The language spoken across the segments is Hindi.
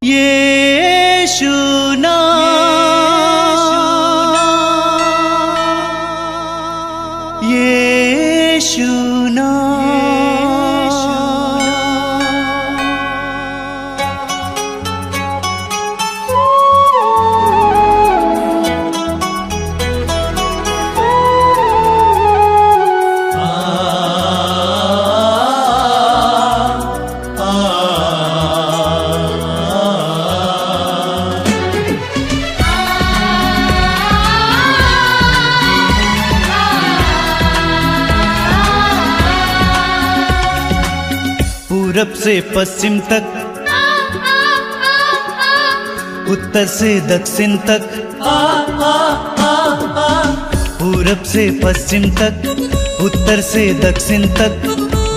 यीशु नाम, यीशु पूरब से पश्चिम तक, उत्तर से दक्षिण तक, पूरब से पश्चिम तक, उत्तर से दक्षिण तक,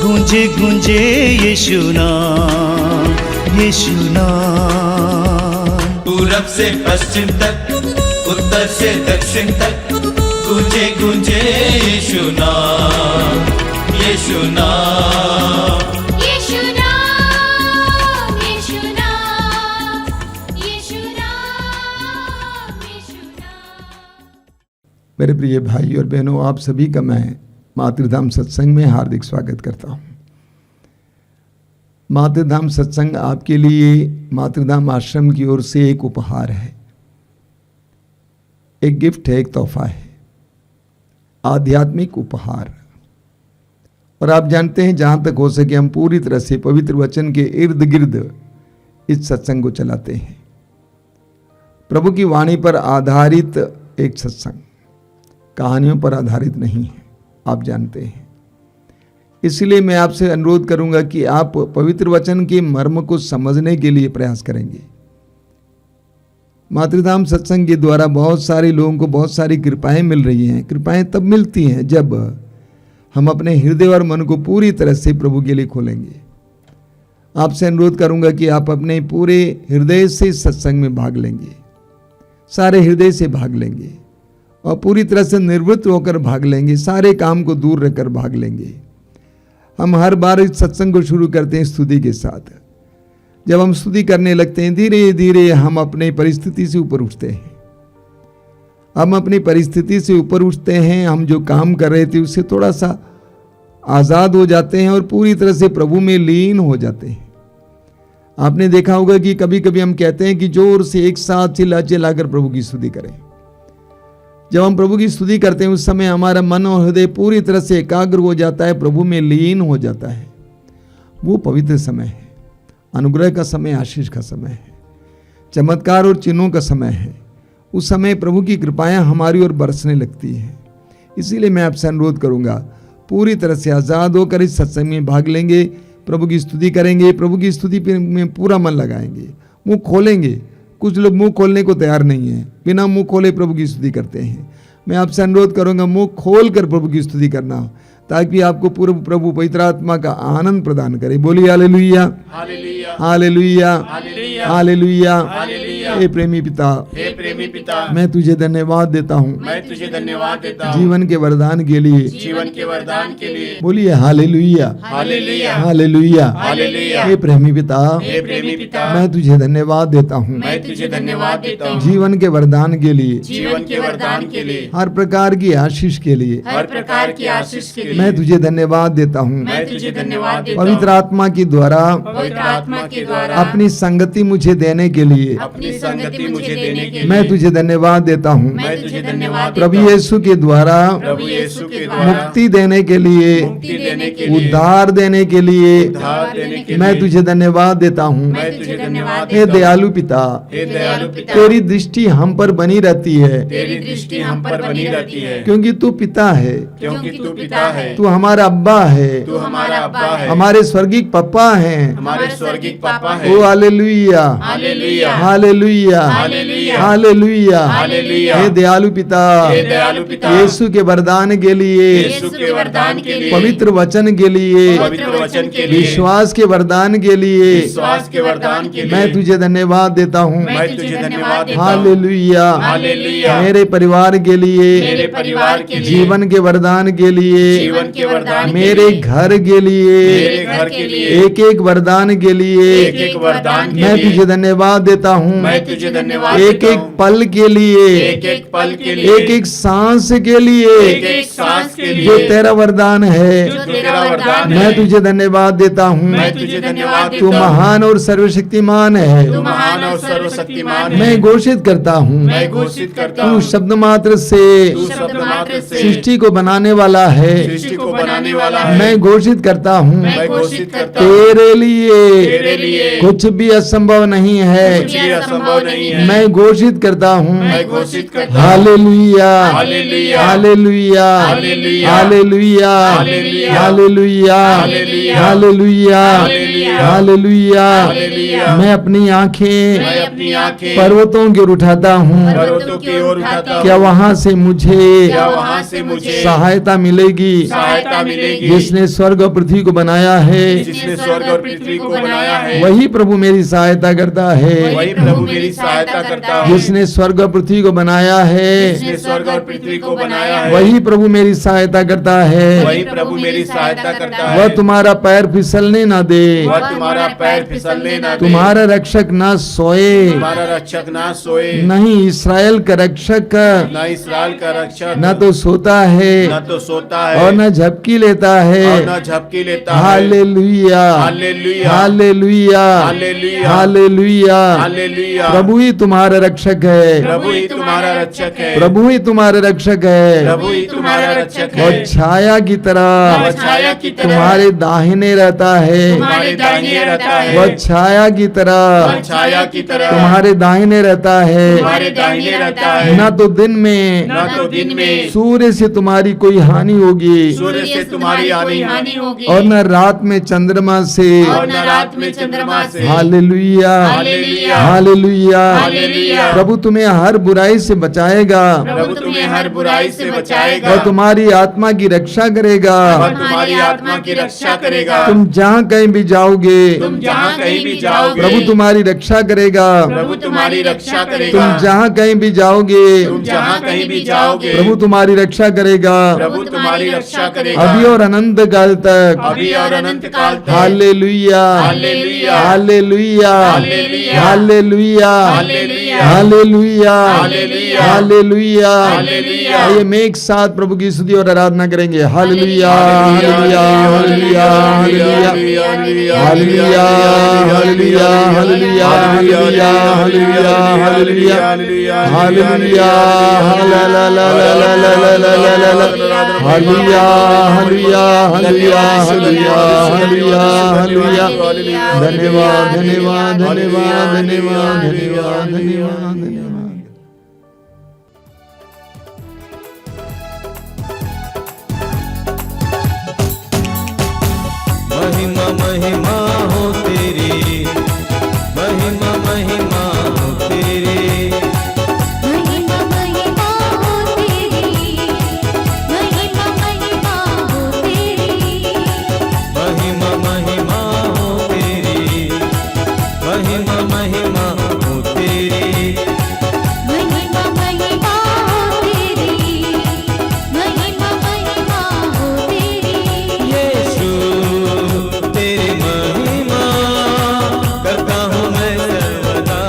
गूंजे गूंजे यीशु नाम, यीशु नाम। पूरब से पश्चिम तक, उत्तर से दक्षिण तक, गूंजे गूंजे यीशु नाम, यीशु नाम। मेरे प्रिय भाई और बहनों, आप सभी का मैं मातृधाम सत्संग में हार्दिक स्वागत करता हूँ। मातृधाम सत्संग आपके लिए मातृधाम आश्रम की ओर से एक उपहार है, एक गिफ्ट है, एक तोहफा है, आध्यात्मिक उपहार। और आप जानते हैं, जहाँ तक हो सके हम पूरी तरह से पवित्र वचन के इर्द गिर्द इस सत्संग को चलाते हैं। प्रभु की वाणी पर आधारित एक सत्संग, कहानियों पर आधारित नहीं है, आप जानते हैं। इसलिए मैं आपसे अनुरोध करूंगा कि आप पवित्र वचन के मर्म को समझने के लिए प्रयास करेंगे। मातृधाम सत्संग के द्वारा बहुत सारे लोगों को बहुत सारी कृपाएं मिल रही हैं। कृपाएं तब मिलती हैं जब हम अपने हृदय और मन को पूरी तरह से प्रभु के लिए खोलेंगे। आपसे अनुरोध करूंगा कि आप अपने पूरे हृदय से सत्संग में भाग लेंगे, सारे हृदय से भाग लेंगे और पूरी तरह से निर्वृत्त होकर भाग लेंगे, सारे काम को दूर रखकर भाग लेंगे। हम हर बार इस सत्संग को शुरू करते हैं स्तुति के साथ। जब हम स्तुति करने लगते हैं, धीरे धीरे हम अपनी परिस्थिति से ऊपर उठते हैं। हम अपनी परिस्थिति से ऊपर उठते हैं, हम जो काम कर रहे थे उससे थोड़ा सा आज़ाद हो जाते हैं और पूरी तरह से प्रभु में लीन हो जाते हैं। आपने देखा होगा कि कभी कभी हम कहते हैं कि जोर से एक साथ चिल्ला चिल्लाकर प्रभु की स्तुति करें। जब हम प्रभु की स्तुति करते हैं उस समय हमारा मन और हृदय पूरी तरह से एकाग्र हो जाता है, प्रभु में लीन हो जाता है। वो पवित्र समय है, अनुग्रह का समय, आशीष का समय है, चमत्कार और चिन्हों का समय है। उस समय प्रभु की कृपाएं हमारी ओर बरसने लगती हैं। इसीलिए मैं आपसे अनुरोध करूंगा, पूरी तरह से आज़ाद होकर इस सत्संग में भाग लेंगे, प्रभु की स्तुति करेंगे, प्रभु की स्तुति में पूरा मन लगाएंगे, मुंह खोलेंगे। कुछ लोग मुंह खोलने को तैयार नहीं है, बिना मुंह खोले प्रभु की स्तुति करते हैं। मैं आपसे अनुरोध करूंगा, मुंह खोल कर प्रभु की स्तुति करना, ताकि आपको पूर्व प्रभु पवित्र आत्मा का आनंद प्रदान करे। बोलिए हालेलुया, हालेलुया, हालेलुया, हालेलुया। हे प्रेमी पिता, हे प्रेमी पिता, मैं तुझे धन्यवाद देता हूँ, मैं तुझे धन्यवाद देता हूँ जीवन के वरदान के लिए, जीवन के वरदान के लिए। बोलिए हालेलुया, हालेलुया, हालेलुया, हालेलुया। हे प्रेमी पिता, हे प्रेमी पिता, मैं तुझे धन्यवाद देता हूँ मैं तुझे धन्यवाद देता हूँ जीवन के वरदान के लिए, जीवन के वरदान के लिए, हर प्रकार की आशीष के लिए। हर प्रकार की आशीष के लिए मैं तुझे धन्यवाद देता हूँ मैं तुझे धन्यवाद देता हूँ पवित्र आत्मा के द्वारा पवित्र आत्मा के द्वारा अपनी संगति मुझे देने के लिए। अपनी संगति मुझे देने के लिए मैं तुझे धन्यवाद देता हूँ मैं तुझे धन्यवाद प्रभु देता हूँ यीशु के द्वारा प्रभु यीशु के द्वारा मुक्ति देने के लिए, मुक्ति देने के लिए, उद्धार देने के लिए। उद्धार देने के मैं लिए तुझे धन्यवाद देता हूँ। मैं तुझे धन्यवाद हे देता हूँ दयालु पिता, हे दयालु पिता, तेरी दृष्टि हम पर बनी रहती है, तेरी दृष्टि हम पर बनी रहती है, क्योंकि तू पिता है, क्योंकि तू पिता है, तू हमारा अब्बा है, तू हमारा अब्बा है, हमारे स्वर्गीय पप्पा हैं। हमारे स्वर्गीय पापा है। ओ hallelujah, hallelujah, hallelujah, hallelujah, hallelujah. Hallelujah. हे दयालु पिता, हे दयालु पिता, यीशु के वरदान के लिए, यीशु के वरदान के लिए, पवित्र वचन के लिए, पवित्र वचन के लिए, विश्वास के वरदान के लिए, विश्वास के वरदान के लिए मैं तुझे धन्यवाद देता हूँ। मैं तुझे धन्यवाद देता हूँ। Hallelujah, hallelujah. मेरे परिवार के लिए, मेरे परिवार के लिए, जीवन के वरदान के लिए, जीवन के वरदान के मेरे लिए, घर के लिए, मेरे घर के लिए, एक एक वरदान के लिए एक एक वरदान के मैं लिए तुझे धन्यवाद देता हूँ। मैं तुझे धन्यवाद एक देता एक हूँ। पल के लिए, एक एक पल के लिए, एक एक सांस के लिए एक एक सांस के जो लिए तेरा वरदान है, जो तेरा वरदान मैं है, तुझे धन्यवाद देता हूँ। मैं तुझे धन्यवाद तू देता हूँ। महान और सर्वशक्तिमान है। तू महान और सर्वशक्तिमान है। मैं घोषित करता हूँ, मैं घोषित करता तू हूँ। शब्द मात्र से तू शब्द मात्र से सृष्टि को बनाने वाला है। सृष्टि को बनाने वाला है। मैं घोषित करता हूँ, मैं घोषित करता हूँ। तेरे लिए तेरे लिए कुछ भी असंभव नहीं है। कुछ भी असंभव नहीं है। मैं घोषित करता हूँ, मैं घोषित करता हूँ। Hallelujah, hallelujah, hallelujah, hallelujah, hallelujah, hallelujah, hallelujah, hallelujah, hallelujah, hallelujah, hallelujah. Hallelujah. मैं अपनी आंखें मैं अपनी आंखें पर्वतों की ओर उठाता हूँ। पर्वतों की ओर उठाता हूँ। क्या वहाँ से मुझे क्या वहाँ से मुझे सहायता मिलेगी? सहायता मिलेगी? जिसने स्वर्ग और पृथ्वी को बनाया है, जिसने स्वर्ग और पृथ्वी को बनाया है, वही प्रभु मेरी सहायता करता है। वही प्रभु मेरी सहायता करता है। जिसने स्वर्ग और पृथ्वी को बनाया है, जिसने स्वर्ग और पृथ्वी को बनाया है, वही प्रभु मेरी सहायता करता है। वही प्रभु मेरी सहायता करता है। वह तुम्हारा पैर फिसलने न दे, वह तुम्हारा पैर फिसलने ना दे। तुम्हारा रक्षक न सोए। तुम्हारा रक्षक ना सोए। नहीं, इस्राएल का रक्षक न इसराइल का रक्षक न तो सोता है न तो सोता है और न झपकी लेता है। और न झपकी लेता है। Hallelujah, hallelujah, hallelujah, hallelujah, hallelujah. Hallelujah. प्रभु ही तुम्हारा रक्षक है, प्रभु ही तुम्हारा रक्षक है। प्रभु ही तुम्हारा रक्षक है। प्रभु ही तुम्हारा रक्षक है। और छाया की तरह वह छाया की तरह तुम्हारे दाहिने रहता है। तुम्हारे दाहिने रहता है। वह छाया की वह तरह छाया की तरह तुम्हारे दाहिने रहता है। तुम्हारे दाहिने रहता है। न तो दिन में न तो दिन में सूर्य से तुम्हारी कोई हानि होगी सूर्य से तुम्हारी हानि होगी और न रात में चंद्रमा से। और न रात में चंद्रमा से। Hallelujah, hallelujah, hallelujah. हालेलुया। प्रभु तुम्हें हर बुराई से बचाएगा प्रभु तुम्हें हर बुराई से बचाएगा और तुम्हारी आत्मा की रक्षा करेगा। और तुम्हारी आत्मा की रक्षा करेगा। तुम जहाँ कहीं भी जाओगे, तुम जहाँ कहीं भी जाओगे प्रभु तुम्हारी रक्षा करेगा। प्रभु तुम्हारी रक्षा तुम करेगा। जहाँ कहीं भी जाओगे, तुम जहाँ कहीं भी जाओगे प्रभु तुम्हारी रक्षा करेगा। प्रभु तुम्हारी रक्षा करेगा। अभी और अनंत काल तक। अभी और अनंत काल तक। Hallelujah, hallelujah, hallelujah, hallelujah, hallelujah, hallelujah, hallelujah, hallelujah, hallelujah. Hallelujah. आइए मैं एक साथ प्रभु की स्तुति और आराधना करेंगे। Hallelujah, hallelujah, hallelujah, hallelujah, hallelujah, hallelujah, hallelujah, hallelujah, hallelujah, hallelujah, hallelujah, hallelujah, hallelujah, hallelujah, hallelujah, hallelujah. धन्यवाद, धन्यवाद, धन्यवाद, धन्यवाद, धन्यवाद, धन्यवाद, धन्यवाद। महिमा महिमा हो तेरी, महिमा महिमा हो तेरी, महिमा महिमा हो तेरी, महिमा महिमा हो तेरी, महिमा महिमा हो तेरी, महिमा महिमा हो तेरी, महिमा महिमा हो तेरी, महिमा महिमा हो तेरी। यीशु तेरी महिमा करता हूँ मैं सर्वदा,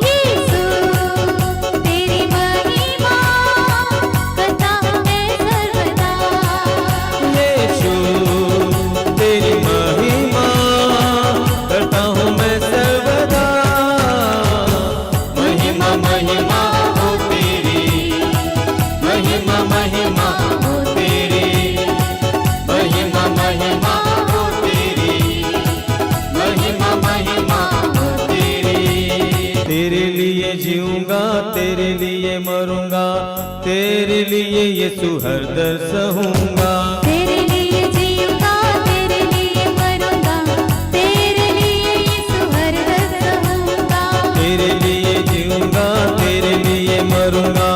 यीशु तेरी महिमा करता हूँ मैं सर्वदा। यीशु तेरी महिमा करता हूँ मैं सर्वदा। महिमा महिमा हो तेरी, महिमा महिमा हो तेरी, महिमा महिमा हो तेरी, महिमा महिमा हो तेरी। तेरे लिए जीऊंगा, तेरे लिए मरूंगा, तेरे लिए यीशु हर दर सहूंगा। तेरे लिए जीऊंगा, तेरे लिए मरूंगा, तेरे लिए यीशु हर दर सहूंगा। तेरे लिए जीऊंगा, तेरे लिए मरूंगा,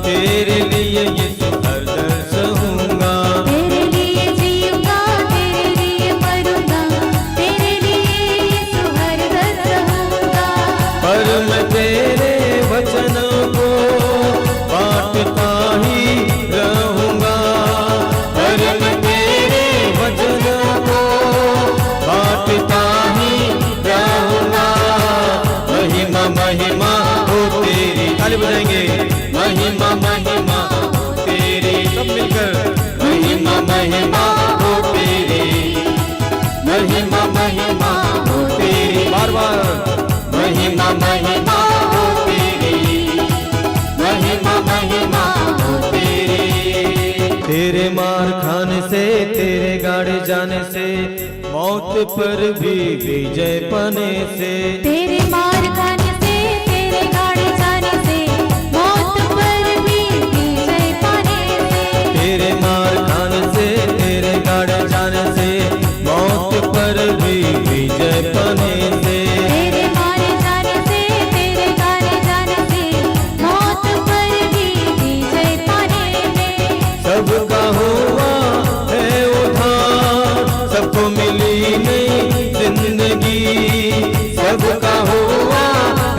तेरे लिए यीशु हर दर सहूंगा। तेरे लिए जीऊंगा, तेरे लिए मरूंगा, तेरे लिए यीशु हर दर वचन को बांटता ही रहूंगा। हर मैं तेरे वचन को बांटता ही रहूंगा। महिमा महिमा हो तेरी, ताली बजाएंगे। महिमा महिमा हो तेरी, सब मिलकर। महिमा महिमा हो तेरी, महिमा महिमा हो तेरी, बार बार। महिमा महिमा हो तेरी, महिमा महिमा हो तेरी। तेरे मार खाने से, तेरे गाड़े जाने से, मौत पर भी विजय पाने से। तेरे मार खाने से, तेरे गाड़े जाने से, मौत पर भी विजय पाने से। तेरे मार खाने से, तेरे गाड़े जाने से, मौत पर भी विजय पाने से। तेरे मारे जाने से, तेरे गाड़े जाने से, मौत पर भी विजय पाने में। सबका हुआ है उद्धार, सबको मिली नई जिंदगी। सबका हुआ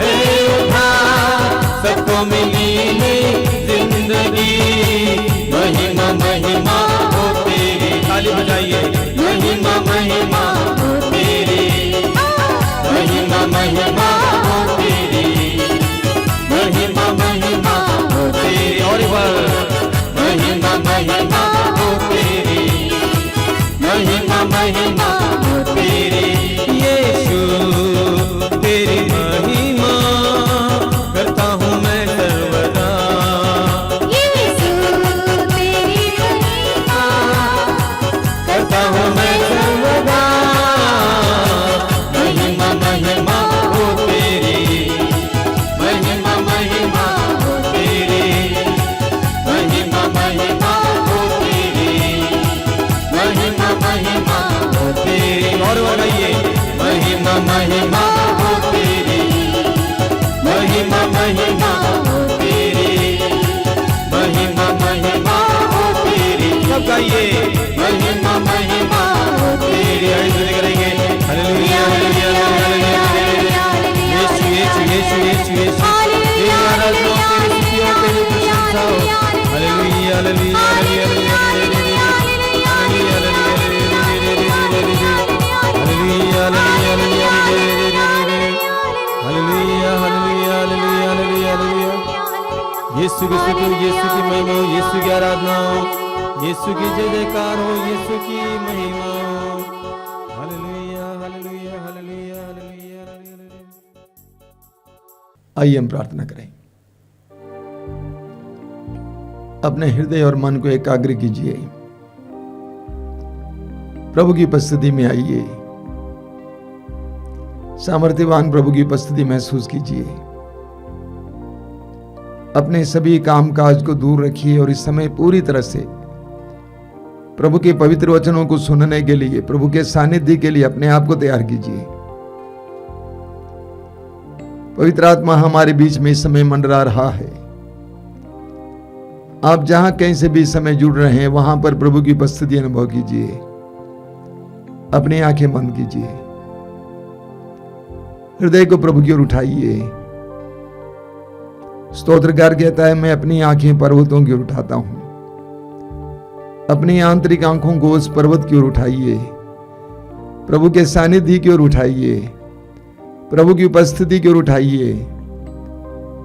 है उद्धार, सबको मिली नई जिंदगी। महिमा महिमा हो तेरी, ताली बजाइए। महिमा महिमा हो तेरी, महिमा महिमा हो तेरी, महिमा महिमा हो तेरी। और एक बार। महिमा महिमा हो तेरी, महिमा महिमा हो तेरी। यीशु तेरी महिमा करता हूँ मैं सर्वदा। यीशु तेरी महिमा करता हूँ मैं सर्वदा। महिमा महिमा हो तेरी, महिमा महिमा हो तेरी, महिमा महिमा हो तेरी, महिमा महिमा हो तेरी। और लगाइए। महिमा महिमा हो तेरी, महिमा महिमा हो तेरी, महिमा महिमा हो तेरी। सब गाइए। महिमा महिमा हो तेरी। आइए करेंगे। Hallelujah hallelujah hallelujah. यीशु यीशु यीशु यीशु यीशु। तेरी आराधना हो, तेरी स्तुति हो, तेरी प्रशंसा हो। Hallelujah hallelujah hallelujah hallelujah hallelujah hallelujah hallelujah. यीशु की स्तुति, यीशु की महिमा हो, यीशु की आराधना हो, यीशु की जय जयकार हो, यीशु की महिमा हो। Hallelujah hallelujah hallelujah hallelujah hallelujah. आइए हम प्रार्थना करें। अपने हृदय और मन को एकाग्र कीजिए। प्रभु की उपस्थिति में आइए। सामर्थ्यवान प्रभु की उपस्थिति महसूस कीजिए। अपने सभी कामकाज को दूर रखिए और इस समय पूरी तरह से प्रभु के पवित्र वचनों को सुनने के लिए, प्रभु के सानिध्य के लिए अपने आप को तैयार कीजिए। पवित्र आत्मा हमारे बीच में इस समय मंडरा रहा है। आप जहां कहीं से भी इस समय जुड़ रहे हैं, वहां पर प्रभु की उपस्थिति अनुभव कीजिए। अपनी आंखें बंद कीजिए। हृदय को प्रभु की ओर उठाइए। स्तोत्रकार कहता है, मैं अपनी आंखें पर्वतों की ओर उठाता हूं। अपनी आंतरिक आंखों को उस पर्वत की ओर उठाइए। प्रभु के सानिध्य की ओर उठाइए। प्रभु की उपस्थिति की ओर उठाइए।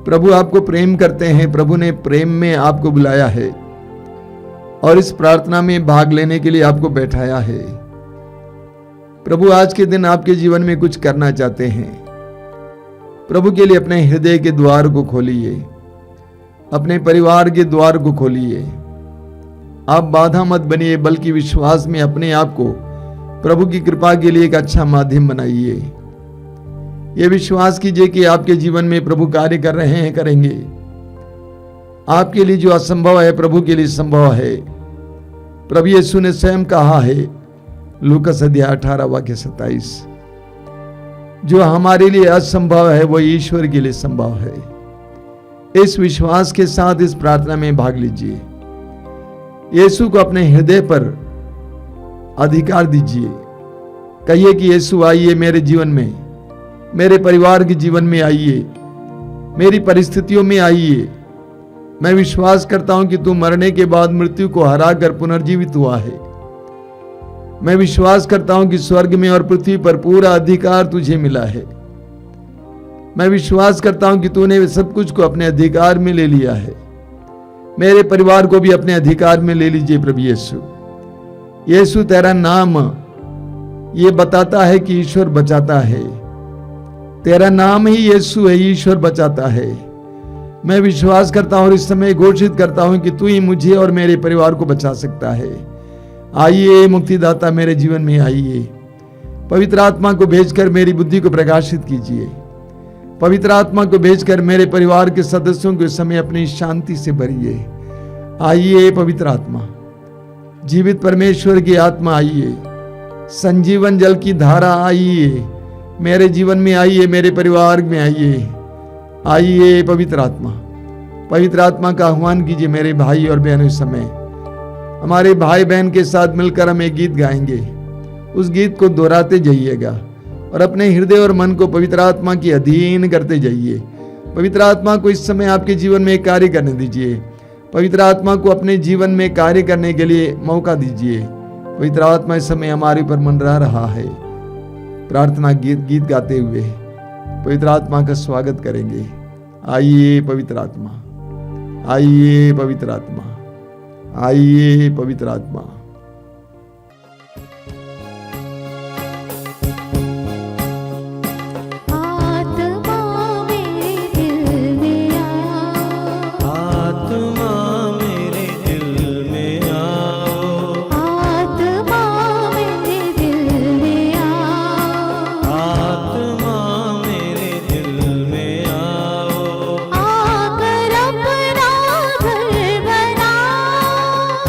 प्रभु आपको प्रेम करते हैं। प्रभु ने प्रेम में आपको बुलाया है और इस प्रार्थना में भाग लेने के लिए आपको बैठाया है। प्रभु आज के दिन आपके जीवन में कुछ करना चाहते हैं। प्रभु के लिए अपने हृदय के द्वार को खोलिए। अपने परिवार के द्वार को खोलिए। आप बाधा मत बनिए, बल्कि विश्वास में अपने आप को प्रभु की कृपा के लिए एक अच्छा माध्यम बनाइए। ये विश्वास कीजिए कि आपके जीवन में प्रभु कार्य कर रहे हैं, करेंगे। आपके लिए जो असंभव है, प्रभु के लिए संभव है। प्रभु यीशु ने स्वयं कहा है, लूकास अध्याय 18 वाक्य 27, जो हमारे लिए असंभव है वो ईश्वर के लिए संभव है। इस विश्वास के साथ इस प्रार्थना में भाग लीजिए। यीशु को अपने हृदय पर अधिकार दीजिए। कहिए कि यीशु आइए मेरे जीवन में, मेरे परिवार के जीवन में आइए। मेरी परिस्थितियों में आइए। मैं विश्वास करता हूं कि तू मरने के बाद मृत्यु को हराकर पुनर्जीवित हुआ है। मैं विश्वास करता हूं कि स्वर्ग में और पृथ्वी पर पूरा अधिकार तुझे मिला है। मैं विश्वास करता हूं कि तूने सब कुछ को अपने अधिकार में ले लिया है। मेरे परिवार को भी अपने अधिकार में ले लीजिए प्रभु यीशु। यीशु तेरा नाम ये बताता है कि ईश्वर बचाता है। तेरा नाम ही यीशु है, ईश्वर बचाता है। मैं विश्वास करता हूं और इस समय घोषित करता हूं कि तू ही मुझे और मेरे परिवार को बचा सकता है। आइए मुक्तिदाता मेरे जीवन में आइए। पवित्र आत्मा को भेजकर मेरी बुद्धि को प्रकाशित कीजिए। पवित्र आत्मा को भेजकर मेरे परिवार के सदस्यों को इस समय अपनी शांति से भरिए। आइए पवित्र आत्मा, जीवित परमेश्वर की आत्मा आइए। संजीवन जल की धारा आइए, मेरे जीवन में आइए, मेरे परिवार में आइए। आइए पवित्र आत्मा, पवित्र आत्मा का आह्वान कीजिए मेरे भाई और बहनों। इस समय हमारे भाई बहन के साथ मिलकर हम एक गीत गाएंगे। उस गीत को दोहराते जाइएगा और अपने हृदय और मन को पवित्र आत्मा के अधीन करते जाइए। पवित्र आत्मा को इस समय आपके जीवन में कार्य करने दीजिए। पवित्र आत्मा को अपने जीवन में कार्य करने के लिए मौका दीजिए। पवित्र आत्मा इस समय हमारे ऊपर मंडरा रहा है। प्रार्थना गीत गाते हुए पवित्र आत्मा का स्वागत करेंगे। आइए पवित्र आत्मा, आइए पवित्र आत्मा, आइए पवित्र आत्मा।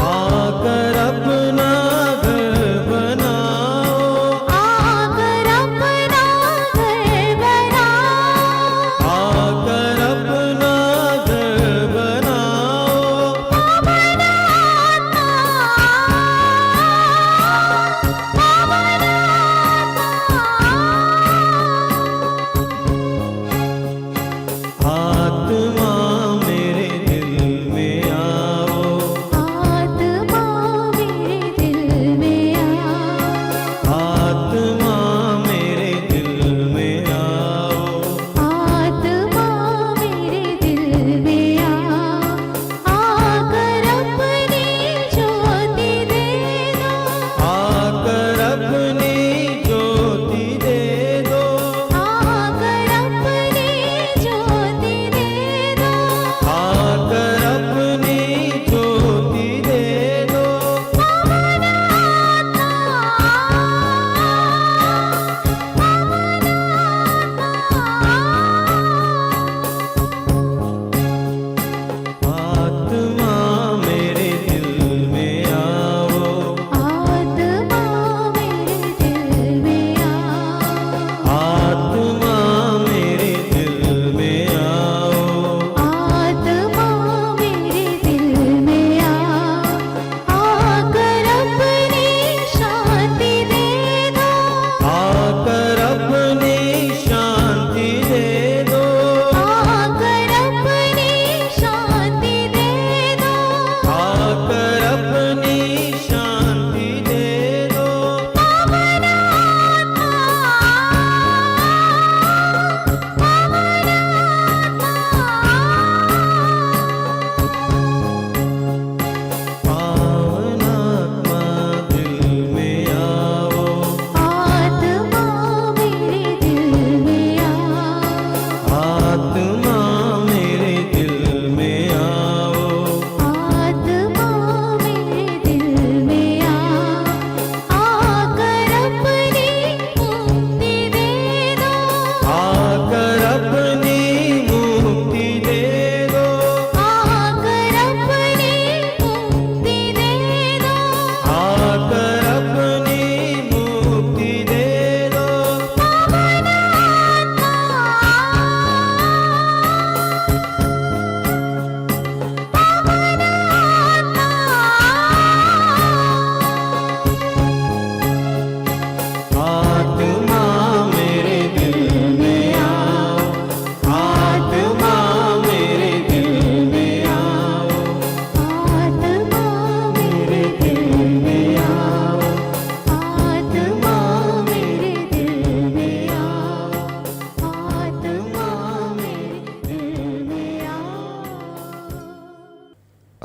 आकर अपना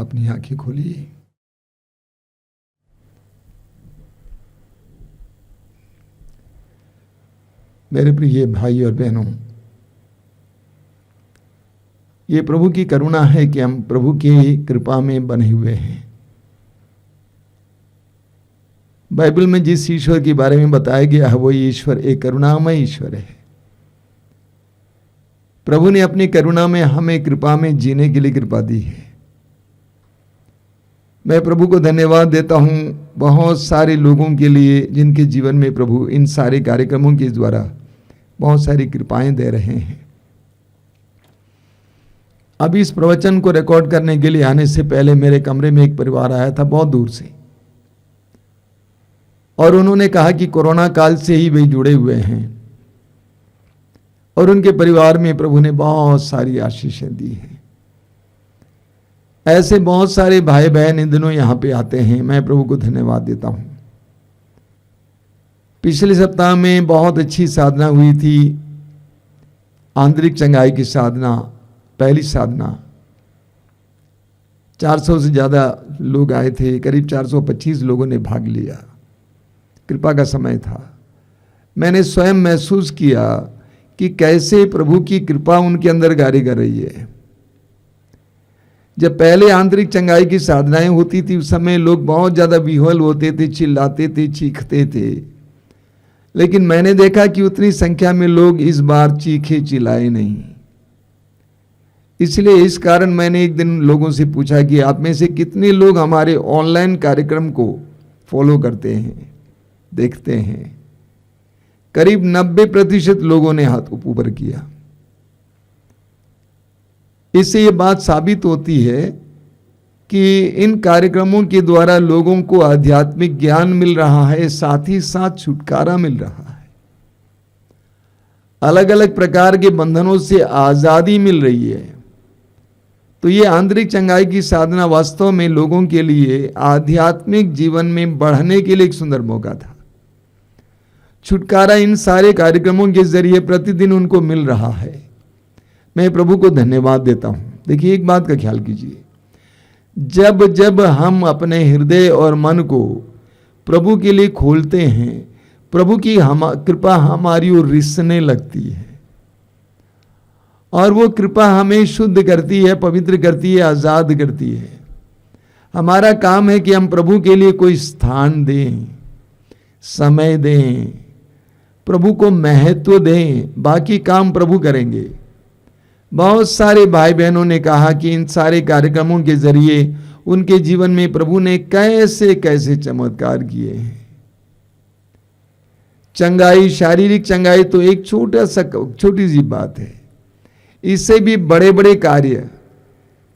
अपनी आंखें खोलिए। मेरे प्रिय भाई और बहनों, ये प्रभु की करुणा है कि हम प्रभु की कृपा में बने हुए हैं। बाइबल में जिस ईश्वर के बारे में बताया गया है वो ईश्वर एक करुणामय ईश्वर है। प्रभु ने अपनी करुणा में हमें कृपा में जीने के लिए कृपा दी है। मैं प्रभु को धन्यवाद देता हूं बहुत सारे लोगों के लिए जिनके जीवन में प्रभु इन सारे कार्यक्रमों के द्वारा बहुत सारी कृपाएं दे रहे हैं। अभी इस प्रवचन को रिकॉर्ड करने के लिए आने से पहले मेरे कमरे में एक परिवार आया था बहुत दूर से, और उन्होंने कहा कि कोरोना काल से ही वे जुड़े हुए हैं और उनके परिवार में प्रभु ने बहुत सारी आशीषें दी हैं। ऐसे बहुत सारे भाई बहन इन दिनों यहां पे आते हैं, मैं प्रभु को धन्यवाद देता हूं। पिछले सप्ताह में बहुत अच्छी साधना हुई थी, आंतरिक चंगाई की साधना, पहली साधना। 400 से ज्यादा लोग आए थे, करीब 425 लोगों ने भाग लिया। कृपा का समय था। मैंने स्वयं महसूस किया कि कैसे प्रभु की कृपा उनके अंदर कार्य कर रही है। जब पहले आंतरिक चंगाई की साधनाएं होती थी उस समय लोग बहुत ज्यादा विह्वल होते थे, चिल्लाते थे, चीखते थे, लेकिन मैंने देखा कि उतनी संख्या में लोग इस बार चीखे चिल्लाए नहीं। इसलिए इस कारण मैंने एक दिन लोगों से पूछा कि आप में से कितने लोग हमारे ऑनलाइन कार्यक्रम को फॉलो करते हैं, देखते हैं। करीब 90% लोगों ने हाथ ऊपर किया। इससे ये बात साबित होती है कि इन कार्यक्रमों के द्वारा लोगों को आध्यात्मिक ज्ञान मिल रहा है, साथ ही साथ छुटकारा मिल रहा है, अलग अलग प्रकार के बंधनों से आजादी मिल रही है। तो ये आंतरिक चंगाई की साधना वास्तव में लोगों के लिए आध्यात्मिक जीवन में बढ़ने के लिए एक सुंदर मौका था। छुटकारा इन सारे कार्यक्रमों के जरिए प्रतिदिन उनको मिल रहा है। मैं प्रभु को धन्यवाद देता हूं। देखिए, एक बात का ख्याल कीजिए, जब जब हम अपने हृदय और मन को प्रभु के लिए खोलते हैं, प्रभु की कृपा हमारी ओर रिसने लगती है और वो कृपा हमें शुद्ध करती है, पवित्र करती है, आजाद करती है। हमारा काम है कि हम प्रभु के लिए कोई स्थान दें, समय दें, प्रभु को महत्व दें, बाकी काम प्रभु करेंगे। बहुत सारे भाई बहनों ने कहा कि इन सारे कार्यक्रमों के जरिए उनके जीवन में प्रभु ने कैसे कैसे चमत्कार किए हैं। चंगाई, शारीरिक चंगाई तो एक छोटी सी बात है, इससे भी बड़े बड़े कार्य,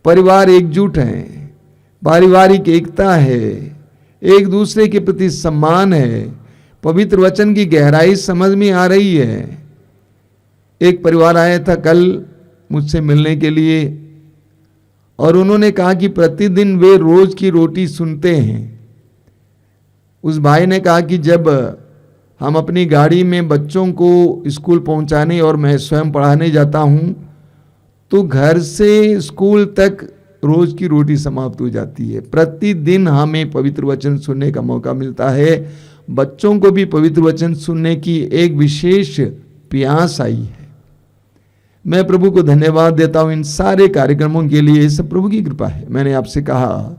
परिवार एकजुट हैं, पारिवारिक एकता है, एक दूसरे के प्रति सम्मान है, पवित्र वचन की गहराई समझ में आ रही है। एक परिवार आया था कल मुझसे मिलने के लिए और उन्होंने कहा कि प्रतिदिन वे रोज की रोटी सुनते हैं। उस भाई ने कहा कि जब हम अपनी गाड़ी में बच्चों को स्कूल पहुंचाने और मैं स्वयं पढ़ाने जाता हूं तो घर से स्कूल तक रोज की रोटी समाप्त हो जाती है। प्रतिदिन हमें पवित्र वचन सुनने का मौका मिलता है। बच्चों को भी पवित्र वचन सुनने की एक विशेष प्यास आई है। मैं प्रभु को धन्यवाद देता हूं इन सारे कार्यक्रमों के लिए। ये सब प्रभु की कृपा है। मैंने आपसे कहा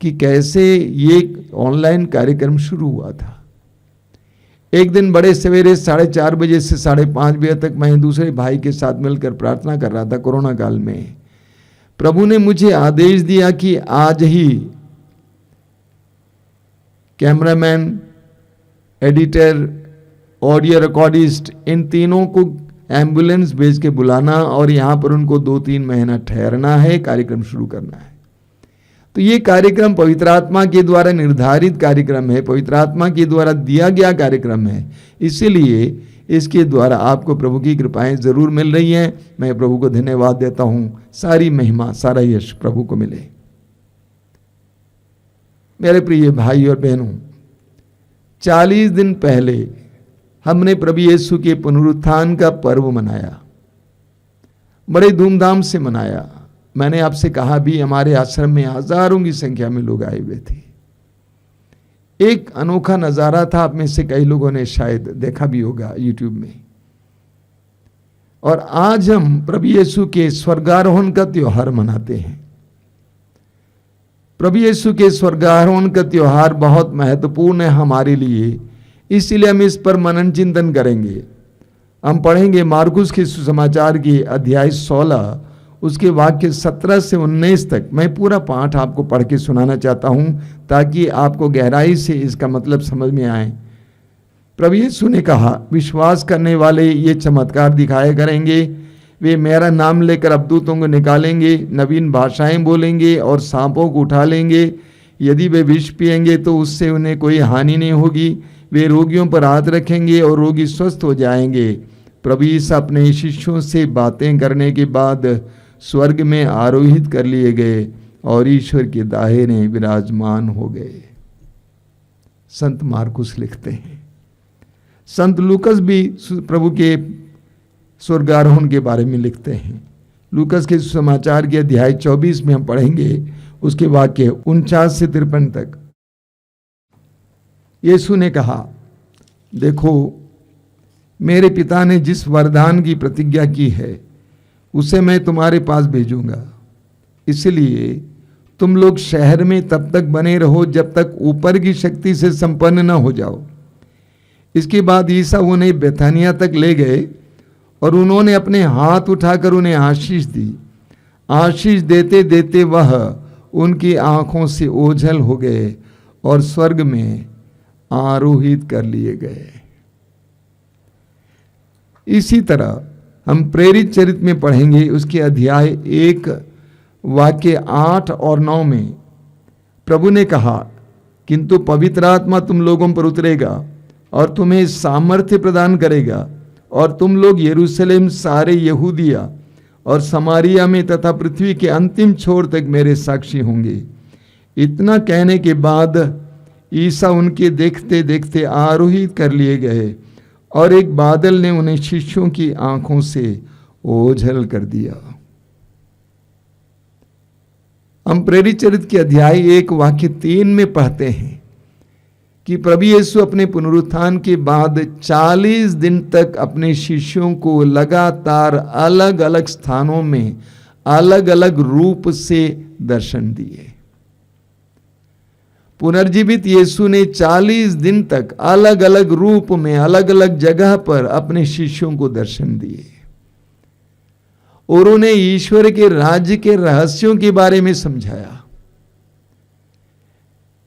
कि कैसे ये ऑनलाइन कार्यक्रम शुरू हुआ था। एक दिन बड़े सवेरे 4:30 बजे से 5:30 बजे तक मैं दूसरे भाई के साथ मिलकर प्रार्थना कर रहा था कोरोना काल में। प्रभु ने मुझे आदेश दिया कि आज ही कैमरामैन, एडिटर, ऑडियो रिकॉर्डिस्ट, इन तीनों को एम्बुलेंस भेज के बुलाना और यहाँ पर उनको 2-3 महीना ठहरना है, कार्यक्रम शुरू करना है। तो ये कार्यक्रम पवित्र आत्मा के द्वारा निर्धारित कार्यक्रम है, पवित्र आत्मा के द्वारा दिया गया कार्यक्रम है। इसीलिए इसके द्वारा आपको प्रभु की कृपाएं जरूर मिल रही हैं। मैं प्रभु को धन्यवाद देता हूँ। सारी महिमा, सारा यश प्रभु को मिले। मेरे प्रिय भाई और बहनों, 40 दिन पहले हमने प्रभु यीशु के पुनरुत्थान का पर्व मनाया, बड़े धूमधाम से मनाया। मैंने आपसे कहा भी, हमारे आश्रम में हजारों की संख्या में लोग आए हुए थे। एक अनोखा नजारा था, आप में से कई लोगों ने शायद देखा भी होगा यूट्यूब में। और आज हम प्रभु यीशु के स्वर्गारोहण का त्योहार मनाते हैं। प्रभु यीशु के स्वर्गारोहण का त्योहार बहुत महत्वपूर्ण है हमारे लिए, इसलिए हम इस पर मनन चिंतन करेंगे। हम पढ़ेंगे मार्कुस के सुसमाचार की अध्याय 16, उसके वाक्य 17 से 19 तक। मैं पूरा पाठ आपको पढ़ के सुनाना चाहता हूं ताकि आपको गहराई से इसका मतलब समझ में आए। प्रभु यीशु ने कहा, विश्वास करने वाले ये चमत्कार दिखाया करेंगे, वे मेरा नाम लेकर अबदूतों को निकालेंगे, नवीन भाषाएं बोलेंगे और सांपों को उठा लेंगे। यदि वे विष पिएंगे तो उससे उन्हें कोई हानि नहीं होगी। वे रोगियों पर हाथ रखेंगे और रोगी स्वस्थ हो जाएंगे। प्रभु यीशु अपने शिष्यों से बातें करने के बाद स्वर्ग में आरोहित कर लिए गए और ईश्वर के दाहिने विराजमान हो गए। संत मार्कुस लिखते हैं। संत लूकस भी प्रभु के स्वर्गारोहण के बारे में लिखते हैं। लूकस के समाचार के अध्याय 24 में हम पढ़ेंगे, उसके वाक्य 49 से 53 तक। यीशु ने कहा, देखो मेरे पिता ने जिस वरदान की प्रतिज्ञा की है उसे मैं तुम्हारे पास भेजूंगा, इसलिए तुम लोग शहर में तब तक बने रहो जब तक ऊपर की शक्ति से संपन्न न हो जाओ। इसके बाद ईसा उन्हें बेथानिया तक ले गए और उन्होंने अपने हाथ उठाकर उन्हें आशीष दी। आशीष देते देते वह उनकी आंखों से ओझल हो गए और स्वर्ग में आरोहित कर लिए गए। इसी तरह हम प्रेरित चरित्र में पढ़ेंगे, उसके अध्याय 1 वाक्य 8 और 9 में प्रभु ने कहा, किंतु पवित्र आत्मा तुम लोगों पर उतरेगा और तुम्हें सामर्थ्य प्रदान करेगा और तुम लोग यरूशलेम, सारे यहूदिया और समारिया में तथा पृथ्वी के अंतिम छोर तक मेरे साक्षी होंगे। इतना कहने के बाद ईसा उनके देखते देखते आरोहित कर लिए गए और एक बादल ने उन्हें शिष्यों की आंखों से ओझल कर दिया। हम प्रेरित चरित्र के अध्याय 1 वाक्य 3 में पढ़ते हैं कि प्रभु यीशु अपने पुनरुत्थान के बाद 40 दिन तक अपने शिष्यों को लगातार अलग अलग स्थानों में अलग अलग रूप से दर्शन दिए। पुनर्जीवित यीशु ने 40 दिन तक अलग अलग रूप में अलग अलग जगह पर अपने शिष्यों को दर्शन दिए और उन्हें ईश्वर के राज्य के रहस्यों के बारे में समझाया।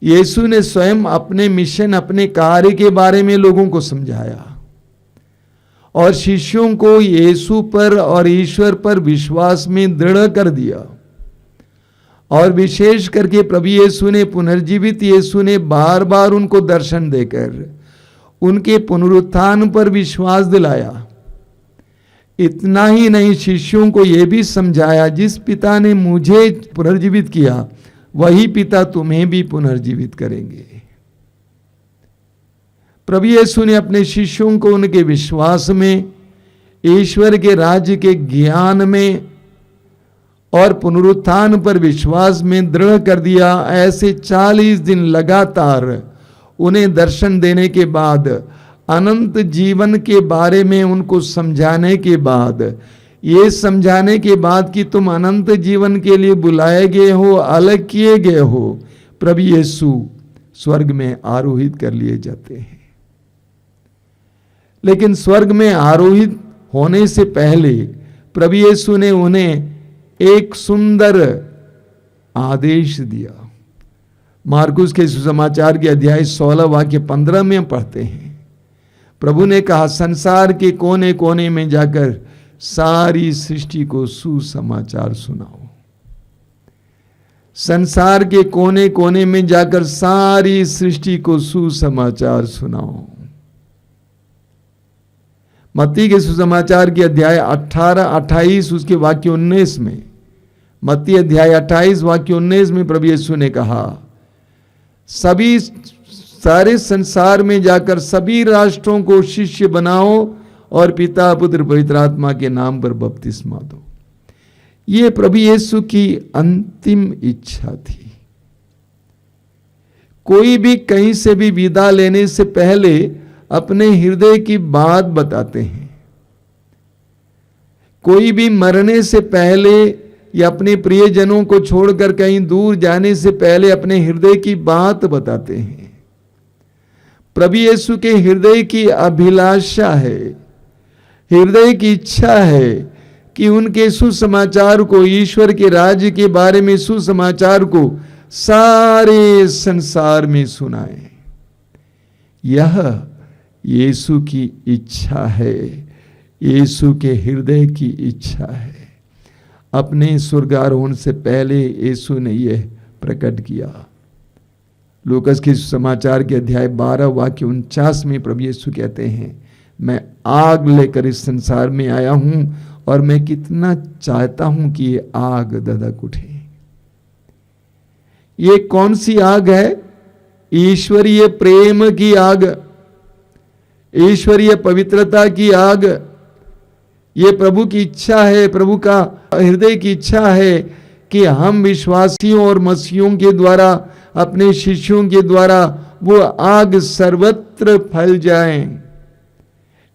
यीशु ने स्वयं अपने मिशन, अपने कार्य के बारे में लोगों को समझाया और शिष्यों को यीशु पर और ईश्वर पर विश्वास में दृढ़ कर दिया। और विशेष करके प्रभु यीशु ने, पुनर्जीवित यीशु ने बार बार उनको दर्शन देकर उनके पुनरुत्थान पर विश्वास दिलाया। इतना ही नहीं, शिष्यों को यह भी समझाया, जिस पिता ने मुझे पुनर्जीवित किया वही पिता तुम्हें भी पुनर्जीवित करेंगे। प्रभु यीशु ने अपने शिष्यों को उनके विश्वास में, ईश्वर के राज्य के ज्ञान में और पुनरुत्थान पर विश्वास में दृढ़ कर दिया। ऐसे 40 दिन लगातार उन्हें दर्शन देने के बाद, अनंत जीवन के बारे में उनको समझाने के बाद, ये समझाने के बाद कि तुम अनंत जीवन के लिए बुलाए गए हो, अलग किए गए हो, प्रभु यीशु स्वर्ग में आरोहित कर लिए जाते हैं। लेकिन स्वर्ग में आरोहित होने से पहले प्रभु यीशु ने उन्हें एक सुंदर आदेश दिया। मार्कुस के सुसमाचार के अध्याय 16 वाक्य 15 में पढ़ते हैं, प्रभु ने कहा, संसार के कोने कोने में जाकर सारी सृष्टि को सुसमाचार सुनाओ। संसार के कोने कोने में जाकर सारी सृष्टि को सुसमाचार सुनाओ। मत्ती के सुसमाचार के अध्याय 18-28 उसके वाक्य 19 में, मत्ती अध्याय 28 वाक्य 19 में प्रभु यीशु ने कहा, सभी सारे संसार में जाकर सभी राष्ट्रों को शिष्य बनाओ और पिता, पुत्र, पवित्र आत्मा के नाम पर बपतिस्मा दो। ये प्रभु यीशु की अंतिम इच्छा थी। कोई भी कहीं से भी विदा लेने से पहले अपने हृदय की बात बताते हैं। कोई भी मरने से पहले या अपने प्रियजनों को छोड़कर कहीं दूर जाने से पहले अपने हृदय की बात बताते हैं। प्रभु यीशु के हृदय की अभिलाषा है, हृदय की इच्छा है कि उनके सुसमाचार को, ईश्वर के राज्य के बारे में सुसमाचार को सारे संसार में सुनाएं। यह यीशु की इच्छा है, यीशु के हृदय की इच्छा है। अपने स्वर्गारोहण से पहले यीशु ने यह प्रकट किया। लूकस के समाचार के अध्याय 12 वाक्य 49 में प्रभु यीशु कहते हैं, मैं आग लेकर इस संसार में आया हूं और मैं कितना चाहता हूं कि ये आग धधक उठे। ये कौन सी आग है? ईश्वरीय प्रेम की आग, ईश्वरीय पवित्रता की आग। ये प्रभु की इच्छा है, प्रभु का हृदय की इच्छा है कि हम विश्वासियों और मसीहों के द्वारा, अपने शिष्यों के द्वारा वो आग सर्वत्र फैल जाए।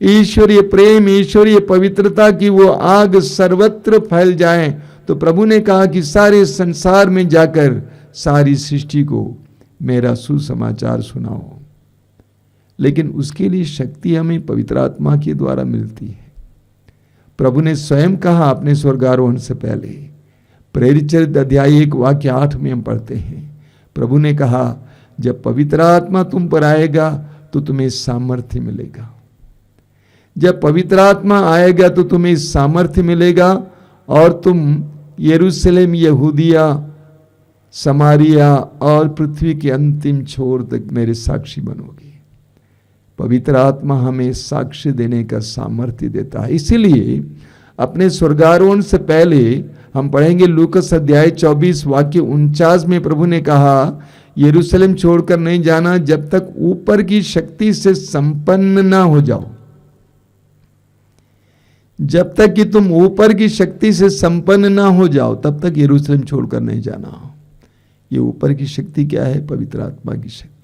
ईश्वरीय प्रेम, ईश्वरीय पवित्रता की वो आग सर्वत्र फैल जाए। तो प्रभु ने कहा कि सारे संसार में जाकर सारी सृष्टि को मेरा सुसमाचार सुनाओ। लेकिन उसके लिए शक्ति हमें पवित्र आत्मा के द्वारा मिलती है। प्रभु ने स्वयं कहा अपने स्वर्गारोहण से पहले, प्रेरित चरित्र अध्याय 1 वाक्य 8 में हम पढ़ते हैं, प्रभु ने कहा जब पवित्र आत्मा तुम पर आएगा तो तुम्हें सामर्थ्य मिलेगा। जब पवित्र आत्मा आएगा तो तुम्हें सामर्थ्य मिलेगा और तुम यरूशलेम, यहूदिया, समारिया और पृथ्वी के अंतिम छोर तक मेरे साक्षी बनोगे। पवित्र आत्मा हमें साक्ष्य देने का सामर्थ्य देता है। इसीलिए अपने स्वर्गारोहण से पहले हम पढ़ेंगे लूकस अध्याय 24 वाक्य 49 में प्रभु ने कहा, यरूशलेम छोड़कर नहीं जाना जब तक ऊपर की शक्ति से संपन्न ना हो जाओ। जब तक कि तुम ऊपर की शक्ति से संपन्न ना हो जाओ तब तक यरूशलेम छोड़कर नहीं जाना। ये ऊपर की शक्ति क्या है? पवित्र आत्मा की शक्ति।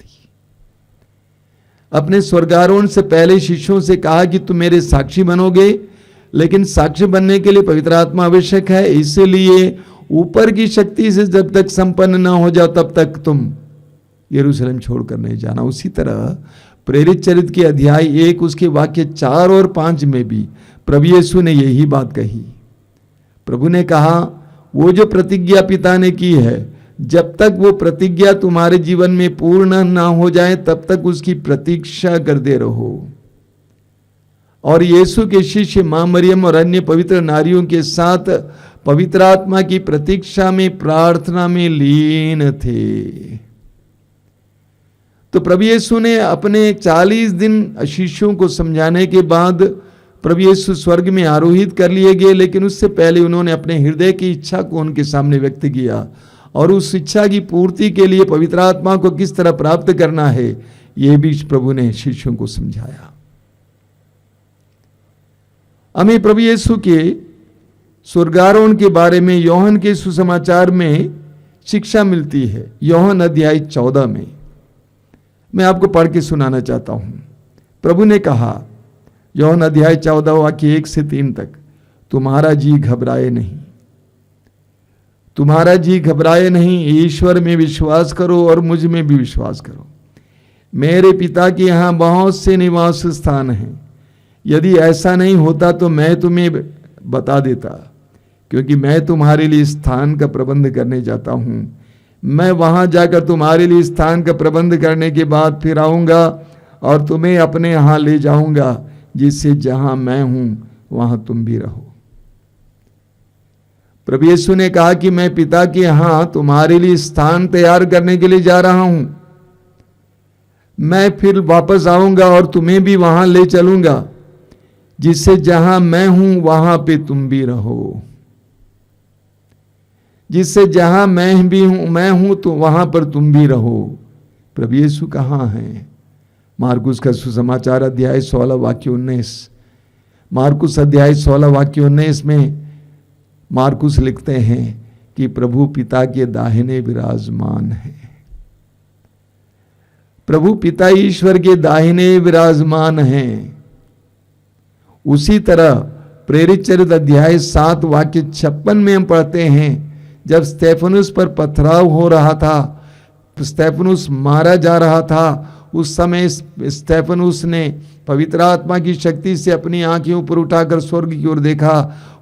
अपने स्वर्गारोहण से पहले शिष्यों से कहा कि तुम मेरे साक्षी बनोगे, लेकिन साक्षी बनने के लिए पवित्र आत्मा आवश्यक है। इसलिए ऊपर की शक्ति से जब तक संपन्न ना हो जाओ तब तक तुम यरूशलेम छोड़कर नहीं जाना। उसी तरह प्रेरित चरित्र के अध्याय 1 उसके वाक्य 4 और 5 में भी प्रभु यीशु ने यही बात कही। प्रभु ने कहा वो जो प्रतिज्ञा पिता ने की है, जब तक वो प्रतिज्ञा तुम्हारे जीवन में पूर्ण ना हो जाए तब तक उसकी प्रतीक्षा करते रहो। और यीशु के शिष्य मां मरियम और अन्य पवित्र नारियों के साथ पवित्र आत्मा की प्रतीक्षा में, प्रार्थना में लीन थे। तो प्रभु यीशु ने अपने 40 दिन शिष्यों को समझाने के बाद प्रभु यीशु स्वर्ग में आरोहित कर लिए गए, लेकिन उससे पहले उन्होंने अपने हृदय की इच्छा को उनके सामने व्यक्त किया और उस इच्छा की पूर्ति के लिए पवित्र आत्मा को किस तरह प्राप्त करना है यह भी प्रभु ने शिष्यों को समझाया। हमें प्रभु यीशु के स्वर्गारोहण के बारे में यूहन्ना के सुसमाचार में शिक्षा मिलती है। यूहन्ना अध्याय 14 में मैं आपको पढ़ के सुनाना चाहता हूं। प्रभु ने कहा, यूहन्ना अध्याय 14 वाक्य 1 से 3 तक, तुम्हारा जी घबराए नहीं, तुम्हारा जी घबराए नहीं, ईश्वर में विश्वास करो और मुझ में भी विश्वास करो। मेरे पिता के यहाँ बहुत से निवास स्थान हैं। यदि ऐसा नहीं होता तो मैं तुम्हें बता देता, क्योंकि मैं तुम्हारे लिए स्थान का प्रबंध करने जाता हूँ। मैं वहाँ जाकर तुम्हारे लिए स्थान का प्रबंध करने के बाद फिर आऊँगा और तुम्हें अपने यहाँ ले जाऊँगा, जिससे जहाँ मैं हूँ वहाँ तुम भी रहो। प्रभु यीशु ने कहा कि मैं पिता के यहाँ तुम्हारे लिए स्थान तैयार करने के लिए जा रहा हूं। मैं फिर वापस आऊंगा और तुम्हें भी वहां ले चलूंगा, जिससे जहां मैं हूं वहां पे तुम भी रहो। जिससे जहां मैं हूं तो वहां पर तुम भी रहो। प्रभु यीशु कहाँ हैं? मार्कुस का सुसमाचार अध्याय 16 वाक्य 19, मार्कुस अध्याय 16 वाक्य 19 में मार्कुस लिखते हैं कि प्रभु पिता के दाहिने विराजमान है। प्रभु पिता ईश्वर के दाहिने विराजमान हैं। उसी तरह प्रेरित चरित्र अध्याय 7 वाक्य 56 में हम पढ़ते हैं, जब स्तेफनुस पर पथराव हो रहा था, स्तेफनुस मारा जा रहा था, उस समय स्तेफनुस ने पवित्र आत्मा की शक्ति से अपनी आंखें ऊपर उठाकर स्वर्ग की ओर देखा।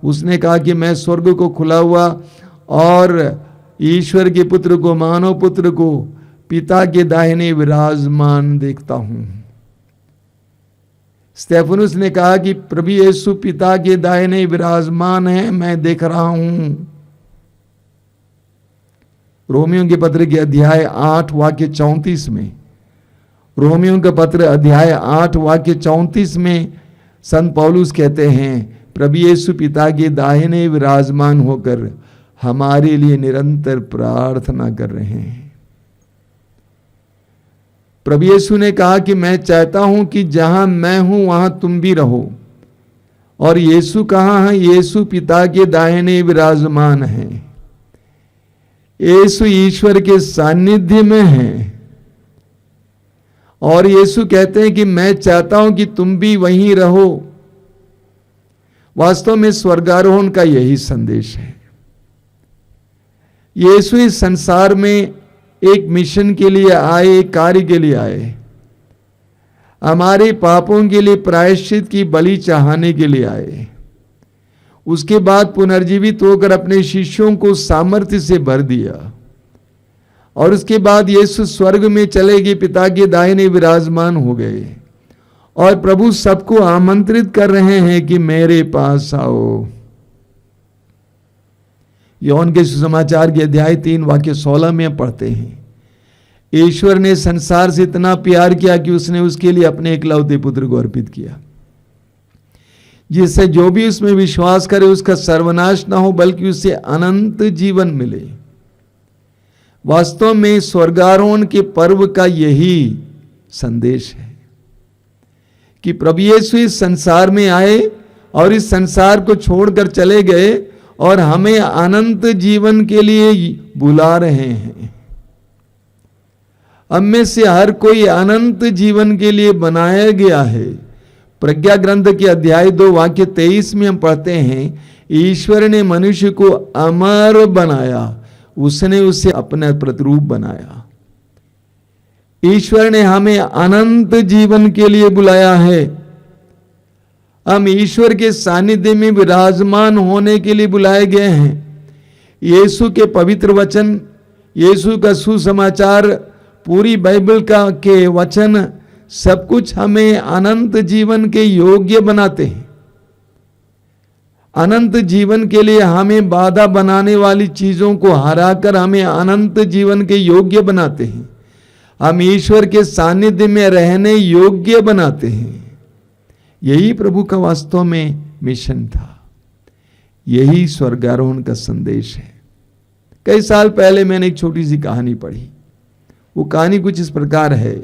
उसने कहा कि मैं स्वर्ग को खुला हुआ और ईश्वर के पुत्र को, मानव पुत्र को पिता के दाहिने विराजमान देखता हूं। स्तेफनुस ने कहा कि प्रभु यीशु पिता के दाहिने विराजमान है, मैं देख रहा हूं। रोमियो के पत्र के अध्याय 8 वाक्य 34 में, रोमियो का पत्र अध्याय 8 वाक्य 34 में संत पौलुस कहते हैं, प्रभु यीशु पिता के दाहिने विराजमान होकर हमारे लिए निरंतर प्रार्थना कर रहे हैं। प्रभु यीशु ने कहा कि मैं चाहता हूं कि जहां मैं हूं वहां तुम भी रहो। और यीशु कहां है? यीशु पिता के दाहिने विराजमान है। यीशु ईश्वर के सानिध्य में है। और यीशु कहते हैं कि मैं चाहता हूं कि तुम भी वहीं रहो। वास्तव में स्वर्गारोहण का यही संदेश है। यीशु इस संसार में एक मिशन के लिए आए, एक कार्य के लिए आए। हमारे पापों के लिए प्रायश्चित की बलि चढ़ाने के लिए आए। उसके बाद पुनर्जीवित होकर अपने शिष्यों को सामर्थ्य से भर दिया। और उसके बाद यीशु स्वर्ग में चले गए, पिता के दाहिने विराजमान हो गए। और प्रभु सबको आमंत्रित कर रहे हैं कि मेरे पास आओ। योहन के सुसमाचार के अध्याय 3 वाक्य 16 में पढ़ते हैं, ईश्वर ने संसार से इतना प्यार किया कि उसने उसके लिए अपने इकलौते पुत्र को अर्पित किया, जिससे जो भी उसमें विश्वास करे उसका सर्वनाश ना हो बल्कि उसे अनंत जीवन मिले। वास्तव में स्वर्गारोहण के पर्व का यही संदेश है कि प्रभु यीशु इस संसार में आए और इस संसार को छोड़कर चले गए और हमें अनंत जीवन के लिए बुला रहे हैं। हम में से हर कोई अनंत जीवन के लिए बनाया गया है। प्रज्ञा ग्रंथ के अध्याय 2 वाक्य 23 में हम पढ़ते हैं, ईश्वर ने मनुष्य को अमर बनाया, उसने उसे अपना प्रतिरूप बनाया। ईश्वर ने हमें अनंत जीवन के लिए बुलाया है। हम ईश्वर के सानिध्य में विराजमान होने के लिए बुलाए गए हैं। यीशु के पवित्र वचन, यीशु का सुसमाचार, पूरी बाइबल का के वचन सब कुछ हमें अनंत जीवन के योग्य बनाते हैं। अनंत जीवन के लिए हमें बाधा बनाने वाली चीजों को हराकर हमें अनंत जीवन के योग्य बनाते हैं। हम ईश्वर के सानिध्य में रहने योग्य बनाते हैं। यही प्रभु का वास्तव में मिशन था। यही स्वर्गारोहण का संदेश है। कई साल पहले मैंने एक छोटी सी कहानी पढ़ी। वो कहानी कुछ इस प्रकार है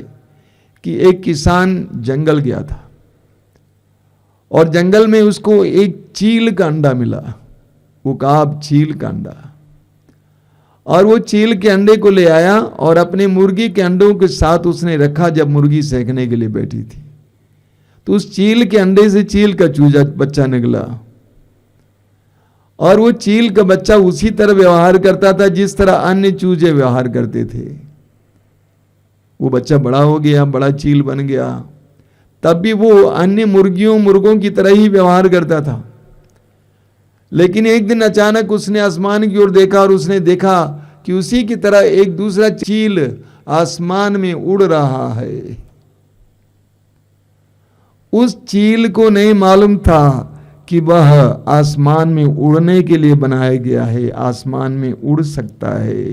कि एक किसान जंगल गया था और जंगल में उसको एक चील का अंडा मिला। वो कहा अब चील का अंडा, और वो चील के अंडे को ले आया और अपने मुर्गी के अंडों के साथ उसने रखा। जब मुर्गी सेकने के लिए बैठी थी तो उस चील के अंडे से चील का चूजा बच्चा निकला, और वो चील का बच्चा उसी तरह व्यवहार करता था जिस तरह अन्य चूजे व्यवहार करते थे। वो बच्चा बड़ा हो गया, बड़ा चील बन गया, तब भी वो अन्य मुर्गों की तरह ही व्यवहार करता था। लेकिन एक दिन अचानक उसने आसमान की ओर देखा और उसने देखा कि उसी की तरह एक दूसरा चील आसमान में उड़ रहा है। उस चील को नहीं मालूम था कि वह आसमान में उड़ने के लिए बनाया गया है, आसमान में उड़ सकता है।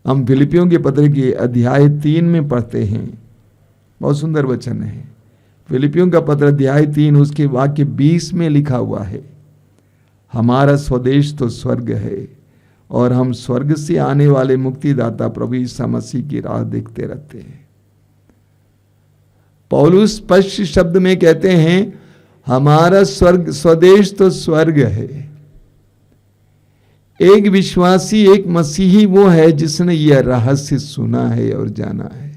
हम फिलिपियों के पत्र के अध्याय 3 में पढ़ते हैं, बहुत सुंदर वचन है। फिलिपियों का पत्र अध्याय 3 उसके वाक्य 20 में लिखा हुआ है, हमारा स्वदेश तो स्वर्ग है और हम स्वर्ग से आने वाले मुक्तिदाता प्रभु यीशु मसीह की राह देखते रहते हैं। पौलुस स्पष्ट शब्द में कहते हैं, हमारा स्वर्ग स्वदेश तो स्वर्ग है। एक विश्वासी, एक मसीही वो है जिसने यह रहस्य सुना है और जाना है।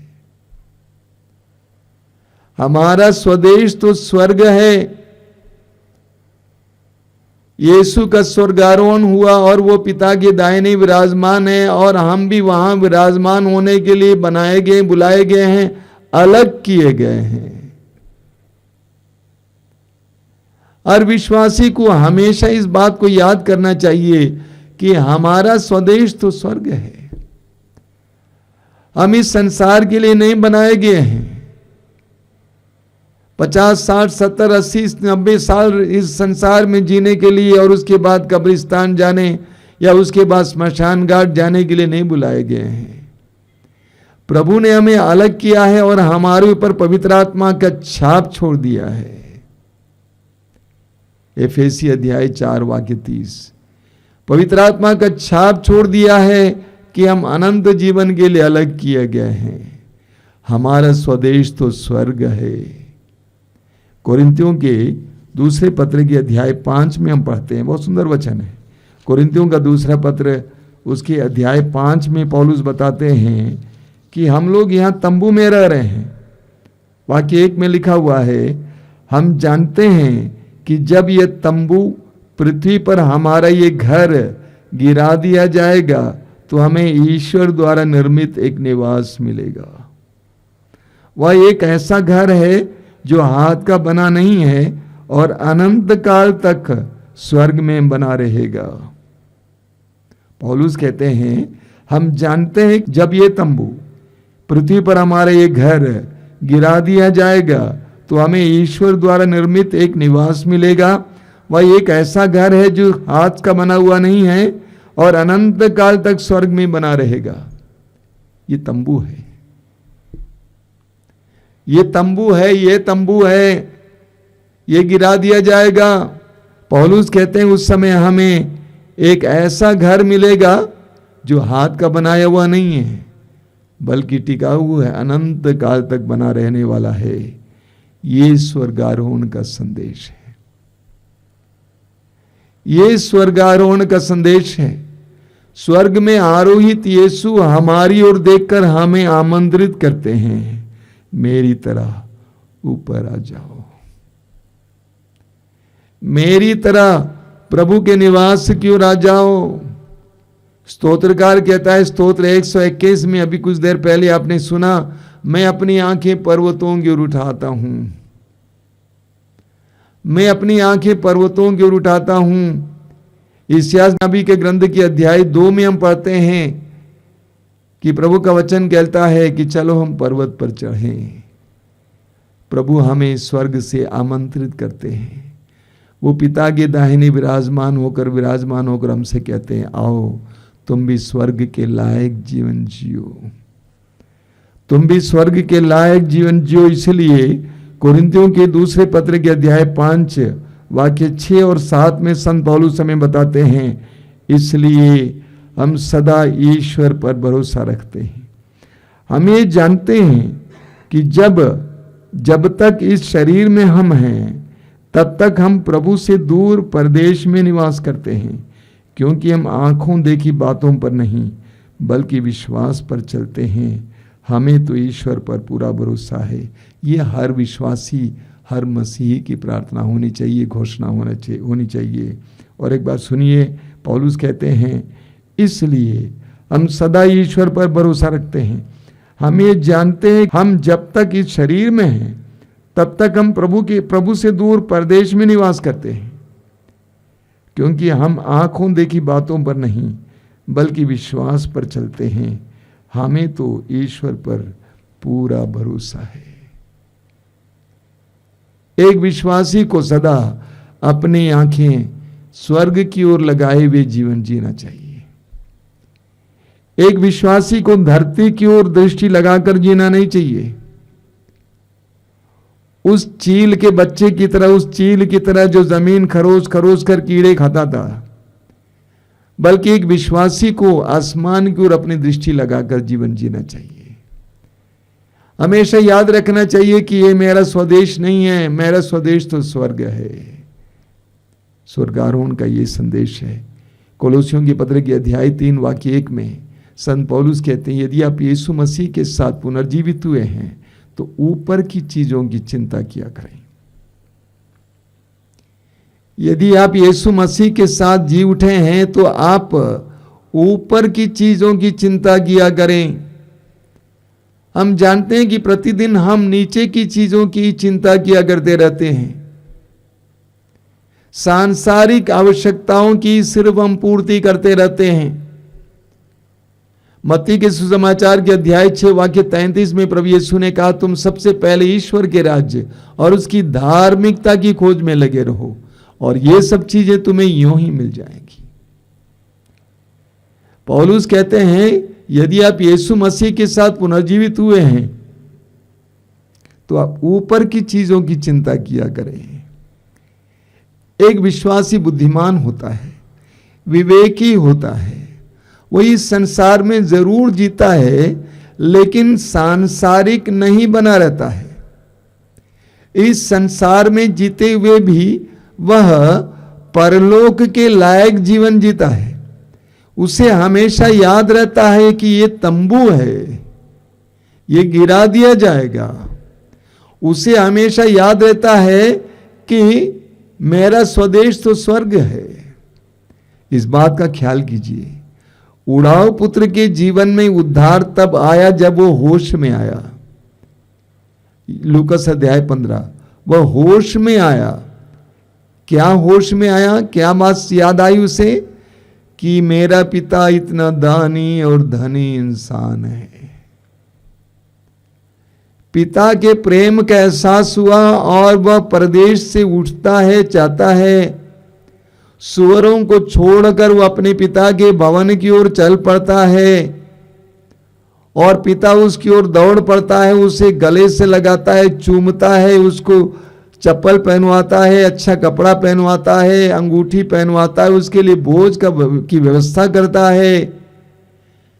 हमारा स्वदेश तो स्वर्ग है। यीशु का स्वर्गारोहण हुआ और वो पिता के दाहिने विराजमान है, और हम भी वहां विराजमान होने के लिए बनाए गए, बुलाए गए हैं, अलग किए गए हैं। हर विश्वासी को हमेशा इस बात को याद करना चाहिए कि हमारा स्वदेश तो स्वर्ग है। हम इस संसार के लिए नहीं बनाए गए हैं। 50, 60, 70, 80, 90 साल इस संसार में जीने के लिए और उसके बाद कब्रिस्तान जाने या उसके बाद स्मशान घाट जाने के लिए नहीं बुलाए गए हैं। प्रभु ने हमें अलग किया है और हमारे ऊपर पवित्र आत्मा का छाप छोड़ दिया है। एफेसी अध्याय 4 वाक्य 30। पवित्र आत्मा का छाप छोड़ दिया है कि हम अनंत जीवन के लिए अलग किए गए हैं। हमारा स्वदेश तो स्वर्ग है। कोरिन्थियों के दूसरे पत्र के अध्याय 5 में हम पढ़ते हैं, बहुत सुंदर वचन है। कोरिन्थियों का दूसरा पत्र उसके अध्याय 5 में पौलुस बताते हैं कि हम लोग यहाँ तंबू में रह रहे हैं। वाक्य 1 में लिखा हुआ है, हम जानते हैं कि जब ये तंबू पृथ्वी पर हमारा ये घर गिरा दिया जाएगा तो हमें ईश्वर द्वारा निर्मित एक निवास मिलेगा। वह एक ऐसा घर है जो हाथ का बना नहीं है और अनंत काल तक स्वर्ग में बना रहेगा। पौलुस कहते हैं, हम जानते हैं जब ये तंबू पृथ्वी पर हमारा ये घर गिरा दिया जाएगा तो हमें ईश्वर द्वारा निर्मित एक निवास मिलेगा। वह एक ऐसा घर है जो हाथ का बना हुआ नहीं है और अनंत काल तक स्वर्ग में बना रहेगा। ये तंबू है, ये तंबू है, ये तंबू है, ये गिरा दिया जाएगा। पौलुस कहते हैं उस समय हमें एक ऐसा घर मिलेगा जो हाथ का बनाया हुआ नहीं है बल्कि टिकाऊ है, अनंत काल तक बना रहने वाला है। ये स्वर्गारोहण का संदेश है। ये स्वर्गारोहण का संदेश है। स्वर्ग में आरोहित यीशु हमारी ओर देखकर हमें आमंत्रित करते हैं, मेरी तरह ऊपर आ जाओ, मेरी तरह प्रभु के निवास की ओर आ जाओ। स्तोत्रकार कहता है स्तोत्र 121 में, अभी कुछ देर पहले आपने सुना, मैं अपनी आंखें पर्वतों की ओर उठाता हूं, मैं अपनी आंखें पर्वतों की ओर उठाता हूं। इस्यास नबी के ग्रंथ के अध्याय 2 में हम पढ़ते हैं कि प्रभु का वचन कहता है कि चलो हम पर्वत पर चढ़ें। प्रभु हमें स्वर्ग से आमंत्रित करते हैं। वो पिता के दाहिने विराजमान होकर हमसे कहते हैं, आओ तुम भी स्वर्ग के लायक जीवन जियो, तुम भी स्वर्ग के लायक जीवन जियो। इसलिए कोरिन्थियों के दूसरे पत्र के अध्याय 5 वाक्य 6 और 7 में संत पौलुस हमें बताते हैं, इसलिए हम सदा ईश्वर पर भरोसा रखते हैं। हम ये जानते हैं कि जब तक इस शरीर में हम हैं तब तक हम प्रभु से दूर परदेश में निवास करते हैं, क्योंकि हम आंखों देखी बातों पर नहीं बल्कि विश्वास पर चलते हैं। हमें तो ईश्वर पर पूरा भरोसा है। ये हर विश्वासी, हर मसीही की प्रार्थना होनी चाहिए, घोषणा होनी चाहिए। और एक बात सुनिए, पौलुस कहते हैं, इसलिए हम सदा ईश्वर पर भरोसा रखते हैं। हम ये जानते हैं हम जब तक इस शरीर में हैं तब तक हम प्रभु से दूर परदेश में निवास करते हैं, क्योंकि हम आंखों देखी बातों पर नहीं बल्कि विश्वास पर चलते हैं। हमें तो ईश्वर पर पूरा भरोसा है। एक विश्वासी को सदा अपनी आंखें स्वर्ग की ओर लगाए हुए जीवन जीना चाहिए। एक विश्वासी को धरती की ओर दृष्टि लगाकर जीना नहीं चाहिए। उस चील के बच्चे की तरह, उस चील की तरह जो जमीन खरोच खरोच कर कीड़े खाता था, बल्कि एक विश्वासी को आसमान की ओर अपनी दृष्टि लगाकर जीवन जीना चाहिए। हमेशा याद रखना चाहिए कि ये मेरा स्वदेश नहीं है, मेरा स्वदेश तो स्वर्ग है। स्वर्गारोहण का ये संदेश है। कोलोसियों की पत्र की अध्याय 3 वाक्य 1 में संत पौलुस कहते हैं, यदि आप यीशु मसीह के साथ पुनर्जीवित हुए हैं तो ऊपर की चीजों की चिंता किया करें। यदि आप यीशु मसीह के साथ जी उठे हैं तो आप ऊपर की चीजों की चिंता किया करें। हम जानते हैं कि प्रतिदिन हम नीचे की चीजों की चिंता किया करते रहते हैं। सांसारिक आवश्यकताओं की सिर्फ हम पूर्ति करते रहते हैं। मत्ती के सुसमाचार के अध्याय 6 वाक्य 33 में प्रभु यीशु ने कहा, तुम सबसे पहले ईश्वर के राज्य और उसकी धार्मिकता की खोज में लगे रहो और ये सब चीजें तुम्हें यूं ही मिल जाएंगी। पौलुस कहते हैं, यदि आप यीशु मसीह के साथ पुनर्जीवित हुए हैं तो आप ऊपर की चीजों की चिंता किया करें। एक विश्वासी बुद्धिमान होता है, विवेकी होता है, वो इस संसार में जरूर जीता है लेकिन सांसारिक नहीं बना रहता है। इस संसार में जीते हुए भी वह परलोक के लायक जीवन जीता है। उसे हमेशा याद रहता है कि ये तंबू है, ये गिरा दिया जाएगा। उसे हमेशा याद रहता है कि मेरा स्वदेश तो स्वर्ग है। इस बात का ख्याल कीजिए, उड़ाऊ पुत्र के जीवन में उद्धार तब आया जब वो होश में आया। लूकास अध्याय 15, वह होश में आया। क्या होश में आया? क्या बात याद आई उसे? कि मेरा पिता इतना दानी और धनी इंसान है। पिता के प्रेम का एहसास हुआ और वह परदेश से उठता है, चाहता है सुअरों को छोड़कर वो अपने पिता के भवन की ओर चल पड़ता है और पिता उसकी ओर दौड़ पड़ता है, उसे गले से लगाता है, चूमता है, उसको चप्पल पहनवाता है, अच्छा कपड़ा पहनवाता है, अंगूठी पहनवाता है, उसके लिए भोज की व्यवस्था करता है।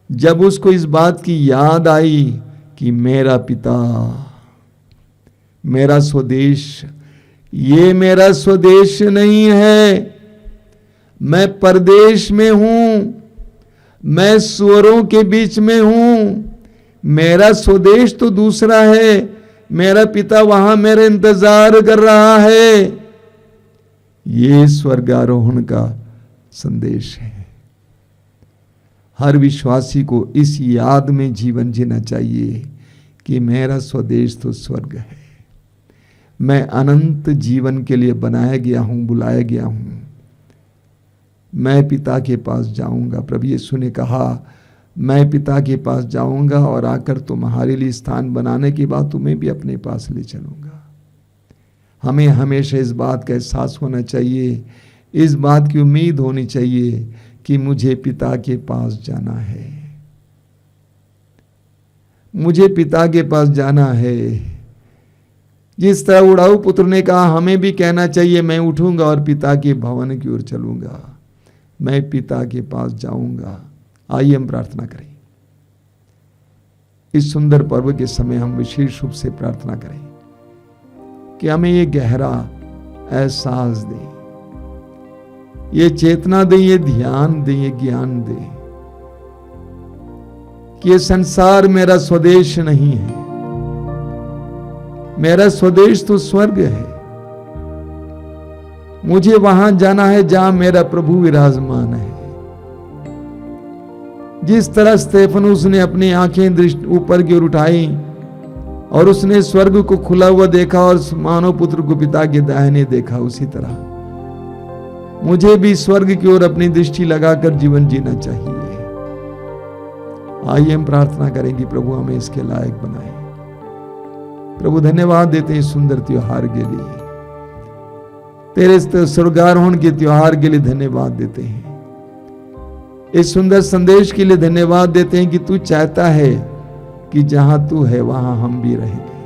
जब उसको इस बात की याद आई कि मेरा पिता, मेरा स्वदेश, ये मेरा स्वदेश नहीं है, मैं परदेश में हूं, मैं सुअरों के बीच में हूं, मेरा स्वदेश तो दूसरा है, मेरा पिता वहां मेरे इंतजार कर रहा है। ये स्वर्गारोहण का संदेश है। हर विश्वासी को इस याद में जीवन जीना चाहिए कि मेरा स्वदेश तो स्वर्ग है, मैं अनंत जीवन के लिए बनाया गया हूं, बुलाया गया हूं, मैं पिता के पास जाऊंगा। प्रभु यीशु ने कहा, मैं पिता के पास जाऊंगा और आकर तुम्हारे लिए स्थान बनाने के बाद तुम्हें भी अपने पास ले चलूंगा। हमें हमेशा इस बात का एहसास होना चाहिए, इस बात की उम्मीद होनी चाहिए कि मुझे पिता के पास जाना है, मुझे पिता के पास जाना है। जिस तरह उड़ाऊ पुत्र ने कहा, हमें भी कहना चाहिए, मैं उठूंगा और पिता के भवन की ओर चलूंगा, मैं पिता के पास जाऊंगा। आइए हम प्रार्थना करें। इस सुंदर पर्व के समय हम विशेष रूप से प्रार्थना करें कि हमें ये गहरा एहसास दे, ये चेतना दे, ये ध्यान दे, ये ज्ञान दे कि ये संसार मेरा स्वदेश नहीं है, मेरा स्वदेश तो स्वर्ग है। मुझे वहां जाना है जहां मेरा प्रभु विराजमान है। जिस तरह स्तेफनुस ने अपनी आंखें दृष्टि ऊपर की ओर उठाई और उसने स्वर्ग को खुला हुआ देखा और मानव पुत्र को पिता के दाहिने देखा, उसी तरह मुझे भी स्वर्ग की ओर अपनी दृष्टि लगाकर जीवन जीना चाहिए। आइए हम प्रार्थना करेंगे, प्रभु हमें इसके लायक बनाए। प्रभु धन्यवाद देते हैं सुंदर त्योहार के लिए, तेरे स्वर्गारोहण के त्योहार के लिए धन्यवाद देते हैं। इस सुंदर संदेश के लिए धन्यवाद देते हैं कि तू चाहता है कि जहां तू है वहां हम भी रहेंगे।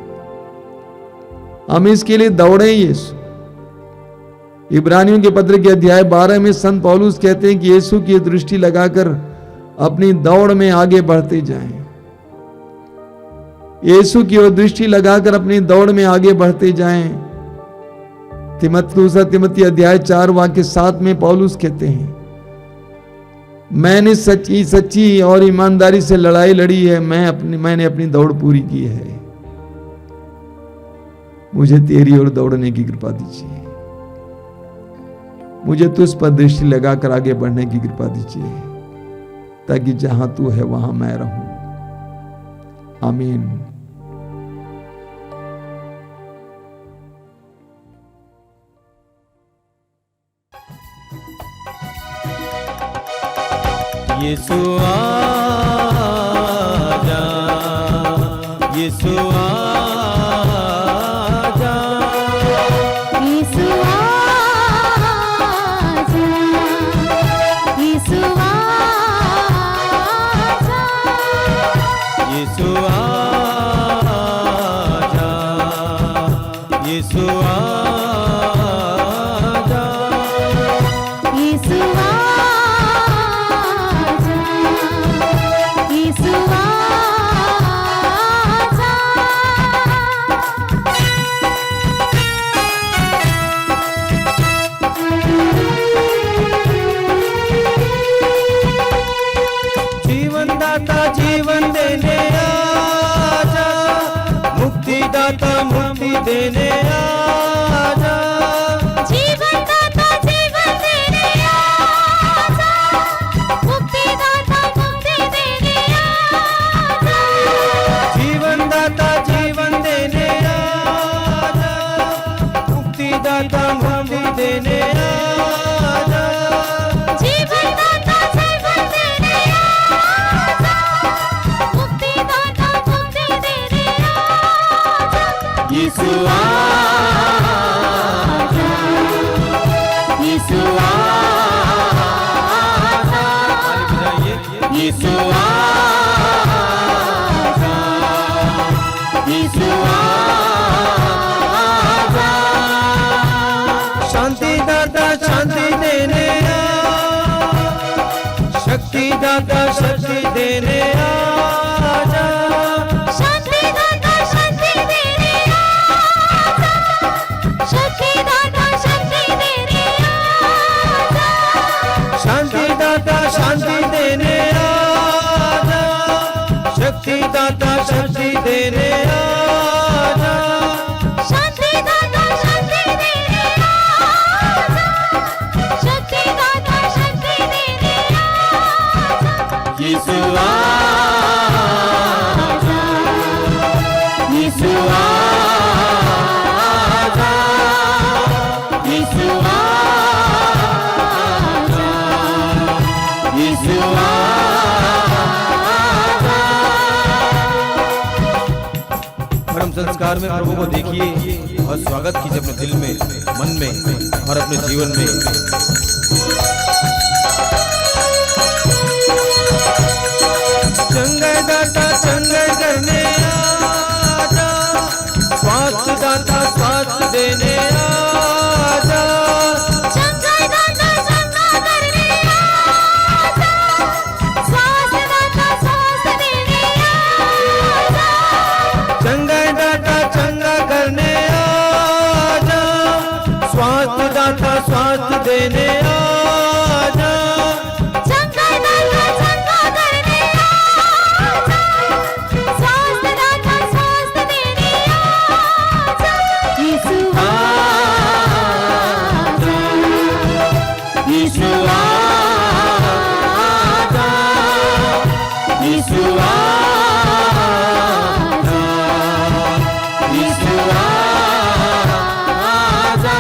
हम इसके लिए दौड़े यीशु। इब्रानियों के पत्र के अध्याय 12 में संत पौलुस कहते हैं कि यीशु की दृष्टि लगाकर अपनी दौड़ में आगे बढ़ते जाएं। यीशु की ओर दृष्टि लगाकर अपनी दौड़ में आगे बढ़ते जाएं। दूसरा तिमोथी अध्याय 4 वाक्य 7 में पौलुस कहते हैं मैंने सच्ची सच्ची और ईमानदारी से लड़ाई लड़ी है, मैंने अपनी दौड़ पूरी की है। मुझे तेरी ओर दौड़ने की कृपा दीजिए, मुझे तुझ पर दृष्टि लगाकर आगे बढ़ने की कृपा दीजिए, ताकि जहां तू है वहां मैं रहूं। आमीन। यीशु आजा, यीशु आजा, यीशु आजा, यीशु आजा, यीशु आजा, यीशु आजा, यीशु आजा, यीशु आजा। जीवन दाता जीवन देने आजा, मुक्ति दाता मुक्ति देने आजा, जीवन दाता जीवन देने आजा, मुक्ति दाता मुक्ति देने आजा, जीवन दाता जीवन देने आजा, मुक्ति दाता मुक्ति देने आजा, जीवन दाता जीवन देने आजा, मुक्ति दाता मुक्ति देने आजा। यीशु आजा, यीशु आजा, यीशु आजा, यीशु आजा। शांति दाता शांति देने आजा, शक्ति दाता शक्ति देने आजा, शांति दाता शक्ति देने आजा, शक्ति दाता शक्ति देने आजा, शांति दाता शांति देने आजा, शक्ति दाता शक्ति देने आजा, शक्ति दाता शक्ति देने आजा, शक्ति दाता शक्ति देने आजा। यीशु आजा, यीशु आजा, यीशु आजा, यीशु आजा। परम संस्कार में प्रभु को देखिए और स्वागत कीजिए अपने दिल में, मन में और अपने जीवन में। चंगाई दाता चंगाई करने आजा, स्वास्थ्य दाता स्वास्थ्य देने आजा, चंगाई दाता चंगा करने आजा, स्वास्थ्य दाता स्वास्थ्य देने आजा, चंगाई दाता चंगा करने आजा, स्वास्थ्य दाता स्वास्थ्य देने आजा, चंगाई दाता चंगा करने आजा, स्वास्थ्य दाता स्वास्थ्य देने आजा। यीशु आजा, यीशु आजा, यीशु आजा, यीशु आजा।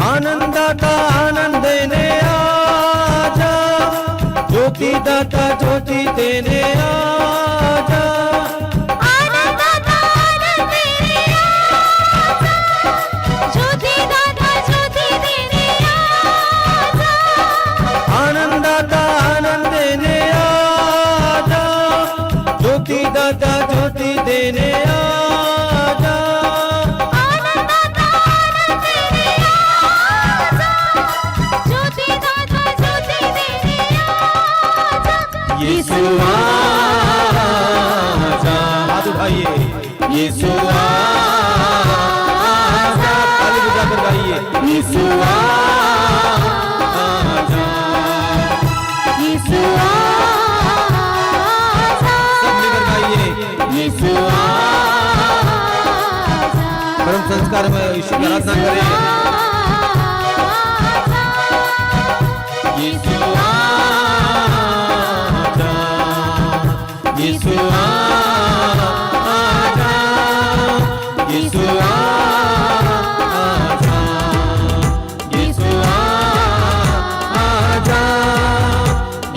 आनंद दाता आनंद देने आजा, ज्योति दाता ज्योति देने आजा, आनंद दाता आनंद देने आजा, ज्योति दाता ज्योति देने आजा, आनंद दाता आनंद देने आजा, ज्योति दाता ज्योति देने आजा, आनंद दाता आनंद देने आजा, ज्योति दाता ज्योति देने आजा। यीशु आजा, हाथ उठाइए, यीशु आजा, ताली बजाकर गाइए, यीशु आजा, संस्कार में यीशु की आराधना करें। यीशु आजा, यीशु आजा, यीशु आजा, यीशु आजा,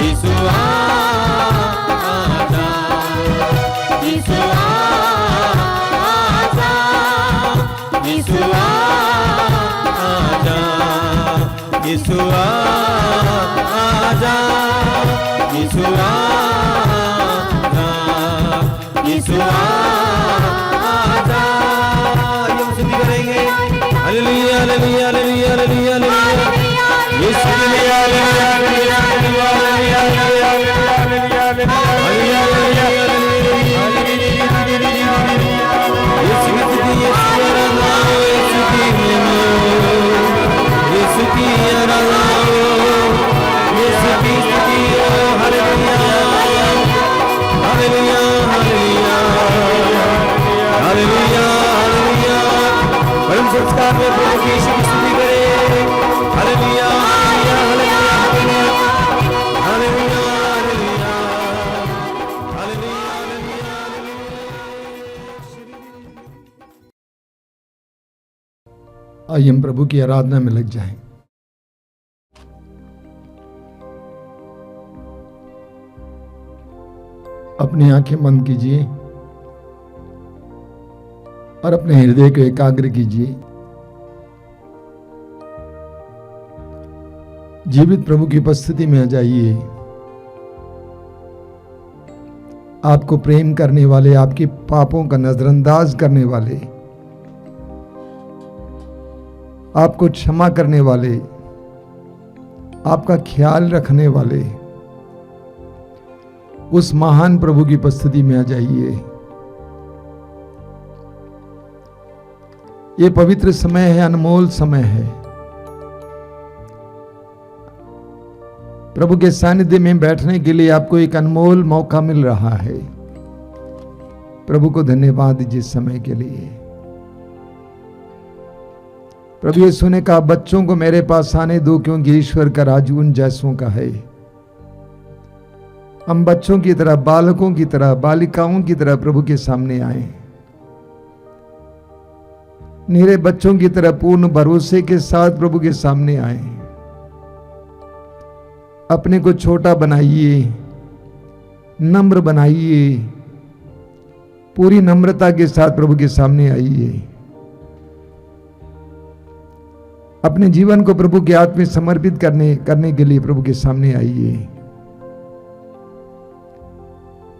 यीशु आजा, यीशु आजा, यीशु आजा, यीशु आजा, यीशु आजा, यीशु आजा। ये हम स्तुति करेंगे। Hallelujah hallelujah hallelujah hallelujah hallelujah. यीशु की hallelujah hallelujah hallelujah hallelujah hallelujah hallelujah. यीशु की स्तुति, यीशु की आराधना, यीशु की महिमा, यीशु की आराधना, यीशु की स्तुति। Hallelujah hallelujah hallelujah hallelujah hallelujah. परम संस्कार में प्रभु की यीशु की स्तुति करें। Hallelujah hallelujah hallelujah hallelujah hallelujah hallelujah hallelujah. आइए हम प्रभु की आराधना में लग जाएं। अपनी आंखें बंद कीजिए और अपने हृदय को एकाग्र कीजिए। जीवित प्रभु की उपस्थिति में आ जाइए। आपको प्रेम करने वाले, आपके पापों का नजरअंदाज करने वाले, आपको क्षमा करने वाले, आपका ख्याल रखने वाले उस महान प्रभु की उपस्थिति में आ जाइए। ये पवित्र समय है, अनमोल समय है। प्रभु के सानिध्य में बैठने के लिए आपको एक अनमोल मौका मिल रहा है। प्रभु को धन्यवाद दीजिए इस समय के लिए। प्रभु यीशु ने कहा, बच्चों को मेरे पास आने दो, क्योंकि ईश्वर का राज उन जैसों का है। हम बच्चों की तरह, बालकों की तरह, बालिकाओं की तरह प्रभु के सामने आए। निरे बच्चों की तरह पूर्ण भरोसे के साथ प्रभु के सामने आए। अपने को छोटा बनाइए, नम्र बनाइए, पूरी नम्रता के साथ प्रभु के सामने आइए। अपने जीवन को प्रभु के हाथ में समर्पित करने के लिए प्रभु के सामने आइए।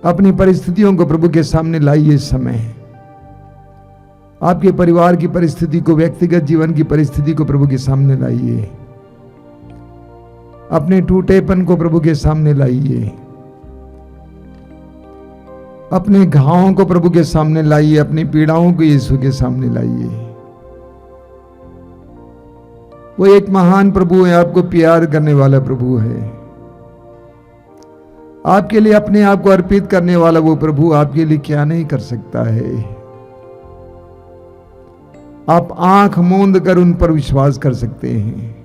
अपनी परिस्थितियों को प्रभु के सामने लाइए। इस समय आपके परिवार की परिस्थिति को, व्यक्तिगत जीवन की परिस्थिति को प्रभु के सामने लाइए। अपने टूटेपन को प्रभु के सामने लाइए। अपने घावों को प्रभु के सामने लाइए। अपनी पीड़ाओं को यीशु के सामने लाइए। वो एक महान प्रभु है, आपको प्यार करने वाला प्रभु है। आपके लिए अपने आप को अर्पित करने वाला वो प्रभु आपके लिए क्या नहीं कर सकता है। आप आंख मूंद कर उन पर विश्वास कर सकते हैं।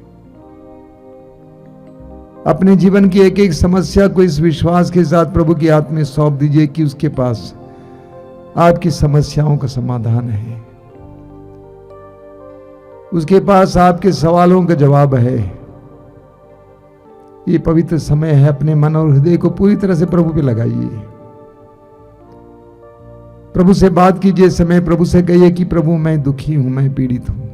अपने जीवन की एक एक समस्या को इस विश्वास के साथ प्रभु के हाथ में सौंप दीजिए कि उसके पास आपकी समस्याओं का समाधान है। उसके पास आपके सवालों का जवाब है। ये पवित्र समय है, अपने मन और हृदय को पूरी तरह से प्रभु पे लगाइए। प्रभु से बात कीजिए। समय प्रभु से कहिए कि प्रभु मैं दुखी हूं, मैं पीड़ित हूं।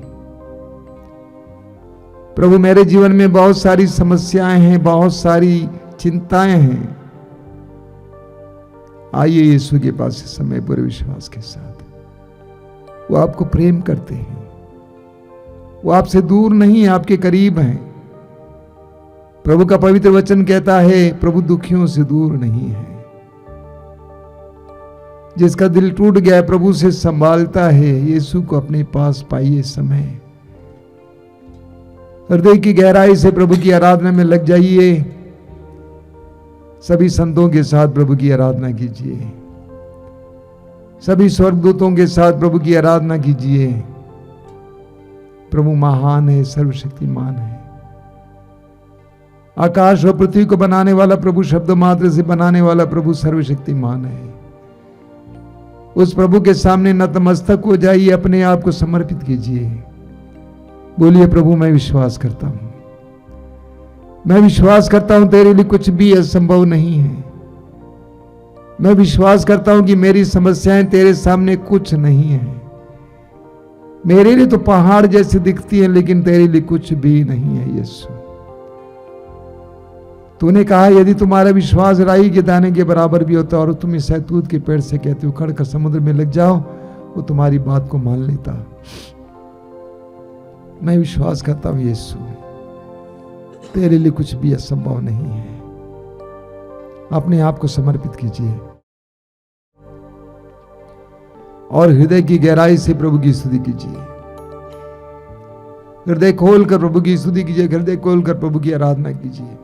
प्रभु मेरे जीवन में बहुत सारी समस्याएं हैं, बहुत सारी चिंताएं हैं। आइए यीशु के पास इस समय पूरे विश्वास के साथ। वो आपको प्रेम करते हैं। वो आपसे दूर नहीं है, आपके करीब हैं। प्रभु का पवित्र वचन कहता है, प्रभु दुखियों से दूर नहीं है। जिसका दिल टूट गया प्रभु से संभालता है। यीशु को अपने पास पाइए। समय हृदय की गहराई से प्रभु की आराधना में लग जाइए। सभी संतों के साथ प्रभु की आराधना कीजिए। सभी स्वर्गदूतों के साथ प्रभु की आराधना कीजिए। प्रभु महान है, सर्वशक्तिमान है। आकाश और पृथ्वी को बनाने वाला प्रभु, शब्द मात्र से बनाने वाला प्रभु सर्वशक्तिमान है। उस प्रभु के सामने नतमस्तक हो जाइए, अपने आप को समर्पित कीजिए। बोलिए, प्रभु मैं विश्वास करता हूं, मैं विश्वास करता हूं तेरे लिए कुछ भी असंभव नहीं है। मैं विश्वास करता हूं कि मेरी समस्याएं तेरे सामने कुछ नहीं है। मेरे लिए तो पहाड़ जैसी दिखती है, लेकिन तेरे लिए कुछ भी नहीं है। यीशु, तूने कहा यदि तुम्हारा विश्वास राई के दाने के बराबर भी होता और तुम इस शहतूत के पेड़ से कहते हो खड़ कर समुद्र में लग जाओ, वो तुम्हारी बात को मान लेता। मैं विश्वास करता हूं यीशु, तेरे लिए कुछ भी असंभव नहीं है। अपने आप को समर्पित कीजिए और हृदय की गहराई से प्रभु की स्तुति कीजिए। हृदय खोलकर प्रभु की स्तुति कीजिए, हृदय खोलकर प्रभु की आराधना कीजिए।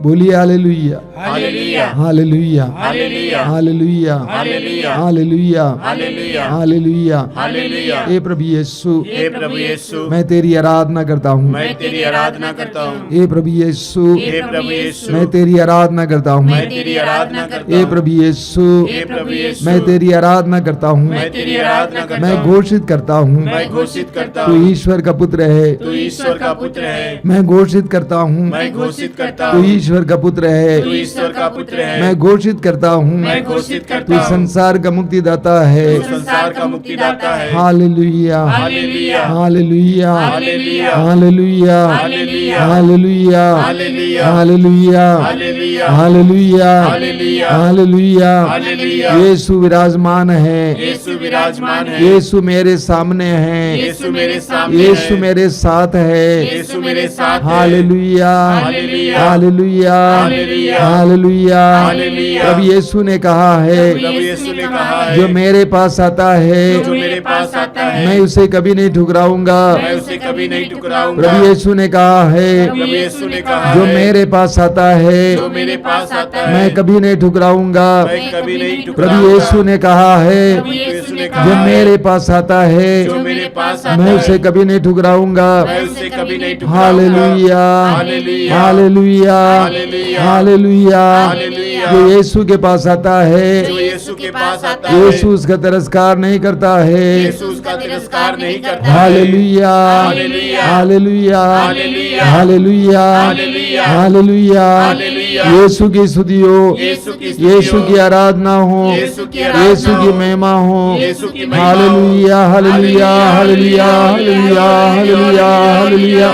बोलिए hallelujah, hallelujah, hallelujah, hallelujah, hallelujah, hallelujah, hallelujah, hallelujah, hallelujah. Hallelujah. हे प्रभु यीशु, हे प्रभु यीशु, मैं तेरी आराधना करता हूँ। मैं तेरी आराधना करता हूँ। हे प्रभु यीशु, हे प्रभु यीशु, मैं तेरी आराधना करता हूँ। मैं तेरी आराधना करता हे हूँ। प्रभु यीशु, हे प्रभु यीशु, मैं तेरी आराधना करता हूँ। मैं तेरी आराधना करता मैं हूँ। घोषित करता हूँ मैं घोषित करता तू हूँ, ईश्वर का पुत्र है। तू ईश्वर का पुत्र है। मैं घोषित करता हूँ मैं घोषित करता तू हूँ, ईश्वर का पुत्र है। तू ईश्वर का पुत्र है। मैं घोषित करता हूँ मैं घोषित तू करता हूँ, संसार का मुक्तिदाता है। तू संसार का मुक्तिदाता है। Hallelujah, hallelujah, hallelujah, hallelujah, hallelujah, hallelujah, hallelujah, hallelujah, hallelujah, hallelujah, hallelujah, hallelujah, hallelujah. Hallelujah. यीशु विराजमान है, यीशु विराजमान है। यीशु मेरे सामने है, यीशु मेरे सामने यीशु है। मेरे साथ है। यीशु मेरे साथ है। Hallelujah, hallelujah, hallelujah, hallelujah, hallelujah. Hallelujah. प्रभु यीशु ने कहा है प्रभु यीशु ने कहा है, जो मेरे पास आता है जो मेरे पास आता है, मैं उसे कभी नहीं ठुकराऊंगा। मैं उसे कभी नहीं ठुकराऊंगा। प्रभु यीशु ने कहा है प्रभु यीशु ने कहा जो है, मेरे पास आता है जो मेरे पास आता है, मैं कभी नहीं ठुकराऊंगा। मैं कभी नहीं प्रभु ठुकराऊंगा। यीशु ने कहा है प्रभु यीशु ने जो कहा है, मेरे पास आता है जो मेरे पास आता मैं है, उसे कभी नहीं ठुकराऊंगा। मैं उसे कभी नहीं ठुकराऊंगा। Hallelujah, hallelujah, hallelujah, hallelujah, hallelujah. Hallelujah. जो यीशु के पास आता है जो यीशु के पास आता है, यीशु उसका तिरस्कार नहीं करता है। यीशु उसका तिरस्कार नहीं करता है। Hallelujah, hallelujah, hallelujah, hallelujah, hallelujah, hallelujah, hallelujah. Hallelujah. यीशु की स्तुति हो, यीशु की स्तुति यीशु हो, की आराधना हो, यीशु की आराधना यीशु की हो, महिमा हो। यीशु की महिमा हो। Hallelujah, hallelujah, hallelujah, hallelujah, hallelujah, hallelujah.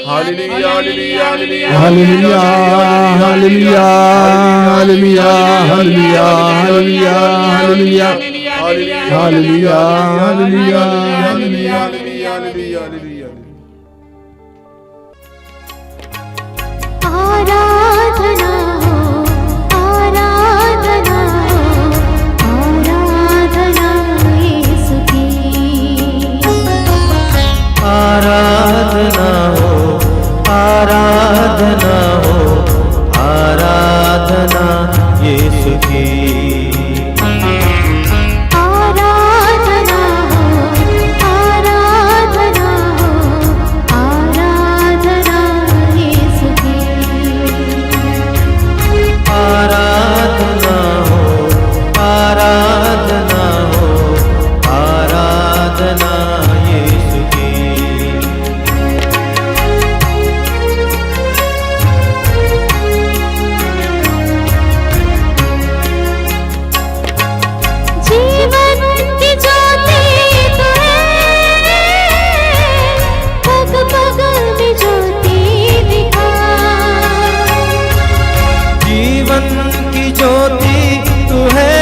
Hallelujah, hallelujah, hallelujah, hallelujah, hallelujah, hallelujah, hallelujah, hallelujah, hallelujah, hallelujah, hallelujah, hallelujah. आराधना हो, आराधना हो, आराधना यीशु की। आराधना हो, आराधना हो, आराधना यीशु की। आराधना हो, आराधना हो, आराधना यीशु की। आराधना हो, आराधना हो, आराधना यीशु की। जीवन की ज्योति तू है, पग पग में ज्योति दिखा। जीवन की ज्योति तू है,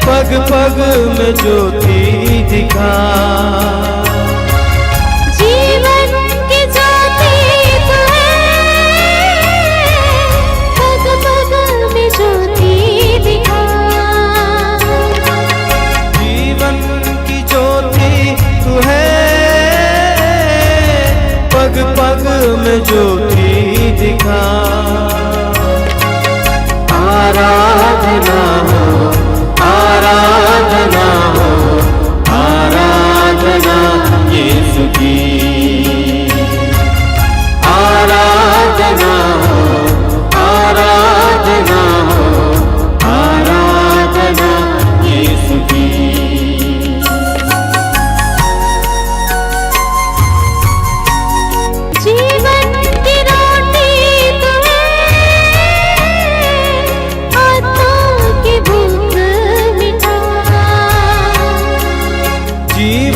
पग पग में ज्योति दिखा। जीवन की ज्योति तू है, पग पग में ज्योति दिखा। जीवन की ज्योति तू है, पग पग में ज्योति दिखा। आराधना हो, आराधना हो,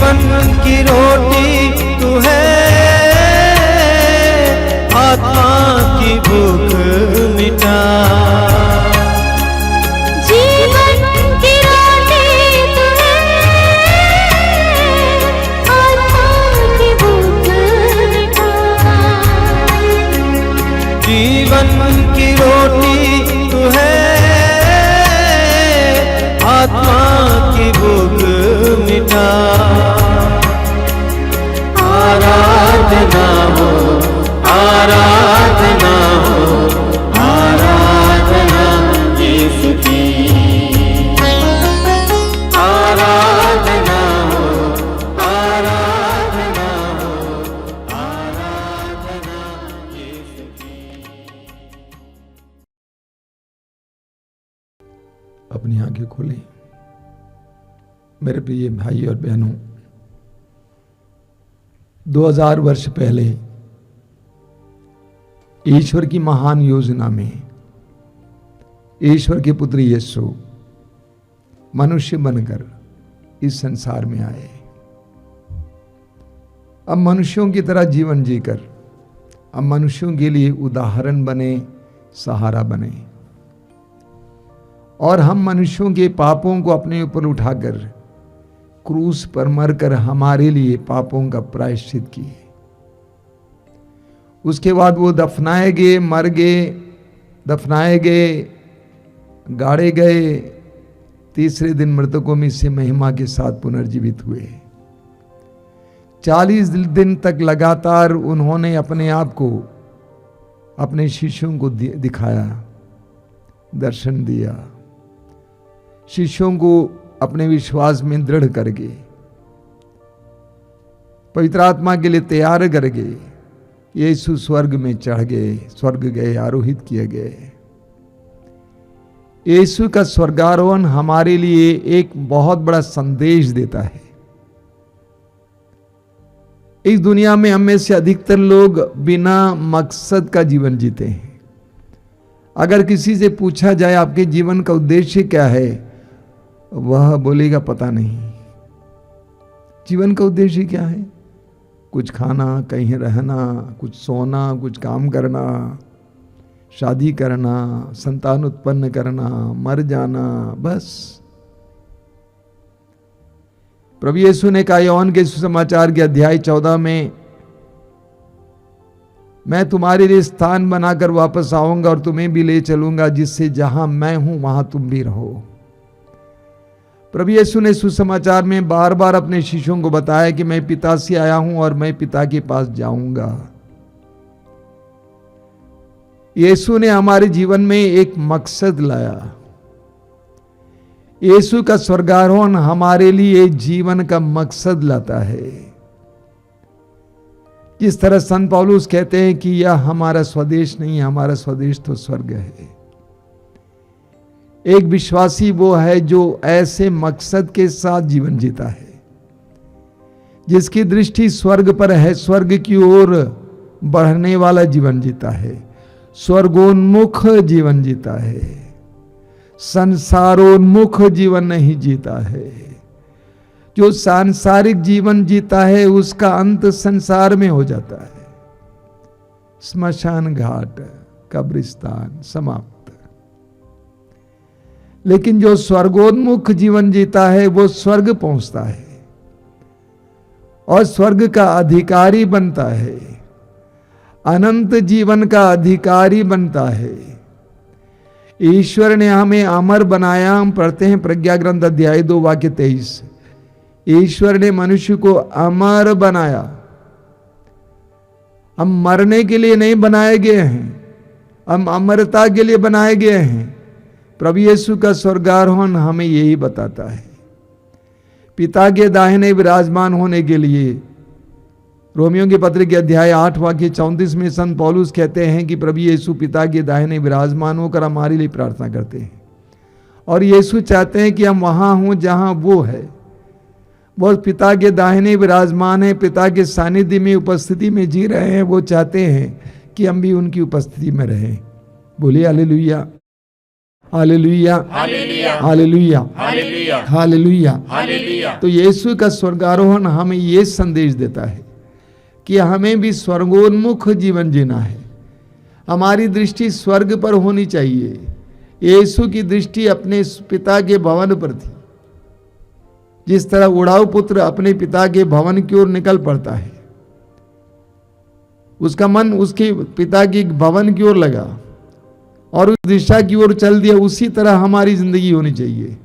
जीवन की रोटी तू है, आत्मा की भूख मिटा। जीवन की रोटी तू है, आत्मा की भूख मिटा। जीवन की रोटी तू है, आत्मा की भूख मिटा। आराधना हो, आराधना हो, आराधना यीशु की। आराधना हो, आराधना हो, आराधना यीशु की। अपनी आंखें खोलें। मेरे प्रिय भाई और बहनों, 2000 वर्ष पहले ईश्वर की महान योजना में ईश्वर के पुत्र यीशु मनुष्य बनकर इस संसार में आए। अब मनुष्यों की तरह जीवन जीकर अब मनुष्यों के लिए उदाहरण बने, सहारा बने, और हम मनुष्यों के पापों को अपने ऊपर उठाकर क्रूस पर मरकर हमारे लिए पापों का प्रायश्चित किए। उसके बाद वो दफनाए गए, मर गए, दफनाए गए, गाड़े गए। तीसरे दिन मृतकों में से महिमा के साथ पुनर्जीवित हुए। 40 दिन तक लगातार उन्होंने अपने आप को अपने शिष्यों को दिखाया, दर्शन दिया, शिष्यों को अपने विश्वास में दृढ़ करके, पवित्र आत्मा के लिए तैयार कर गए। यीशु स्वर्ग में चढ़ गए, स्वर्ग गए, आरोहित किए गए। यीशु का स्वर्गारोहण हमारे लिए एक बहुत बड़ा संदेश देता है। इस दुनिया में हम में से अधिकतर लोग बिना मकसद का जीवन जीते हैं। अगर किसी से पूछा जाए आपके जीवन का उद्देश्य क्या है, वह बोलेगा पता नहीं। जीवन का उद्देश्य क्या है? कुछ खाना, कहीं रहना, कुछ सोना, कुछ काम करना, शादी करना, संतान उत्पन्न करना, मर जाना, बस। प्रभु यीशु ने कहा योहन के सुसमाचार के अध्याय 14 में, मैं तुम्हारे लिए स्थान बनाकर वापस आऊंगा और तुम्हें भी ले चलूंगा, जिससे जहां मैं हूं वहां तुम भी रहो। प्रभु यीशु ने सुसमाचार में बार बार अपने शिष्यों को बताया कि मैं पिता से आया हूं और मैं पिता के पास जाऊंगा। यीशु ने हमारे जीवन में एक मकसद लाया। यीशु का स्वर्गारोहण हमारे लिए जीवन का मकसद लाता है। जिस तरह संत पौलुस कहते हैं कि यह हमारा स्वदेश नहीं, हमारा स्वदेश तो स्वर्ग है। एक विश्वासी वो है जो ऐसे मकसद के साथ जीवन जीता है, जिसकी दृष्टि स्वर्ग पर है, स्वर्ग की ओर बढ़ने वाला जीवन जीता है, स्वर्गोन्मुख जीवन जीता है, संसारोन्मुख जीवन नहीं जीता है। जो सांसारिक जीवन जीता है उसका अंत संसार में हो जाता है, स्मशान घाट, कब्रिस्तान, समाप्त। लेकिन जो स्वर्गोन्मुख जीवन जीता है वो स्वर्ग पहुंचता है और स्वर्ग का अधिकारी बनता है, अनंत जीवन का अधिकारी बनता है। ईश्वर ने हमें अमर बनाया। हम पढ़ते हैं प्रज्ञा ग्रंथ अध्याय 2 वाक्य 23। ईश्वर ने मनुष्य को अमर बनाया। हम मरने के लिए नहीं बनाए गए हैं, हम अमरता के लिए बनाए गए हैं। प्रभु यीशु का स्वर्गारोहण हमें यही बताता है। पिता के दाहिने विराजमान होने के लिए रोमियो के पत्र के अध्याय 8 वाक्य 34 में संत पौलुस कहते हैं कि प्रभु यीशु पिता के दाहिने विराजमान होकर हमारे लिए प्रार्थना करते हैं, और यीशु चाहते हैं कि हम वहां हों जहां वो है। वो पिता के दाहिने विराजमान है, पिता के सानिध्य में, उपस्थिति में जी रहे हैं। वो चाहते हैं कि हम भी उनकी उपस्थिति में रहें। बोलिए hallelujah. Hallelujah, hallelujah, hallelujah, hallelujah, hallelujah. Hallelujah. तो यीशु का स्वर्गारोहण हमें ये संदेश देता है कि हमें भी स्वर्गोन्मुख जीवन जीना है। हमारी दृष्टि स्वर्ग पर होनी चाहिए। यीशु की दृष्टि अपने पिता के भवन पर थी। जिस तरह उड़ाऊ पुत्र अपने पिता के भवन की ओर निकल पड़ता है, उसका मन उसके पिता के भवन की ओर लगा और उस दिशा की ओर चल दिया। उसी तरह हमारी जिंदगी होनी चाहिए।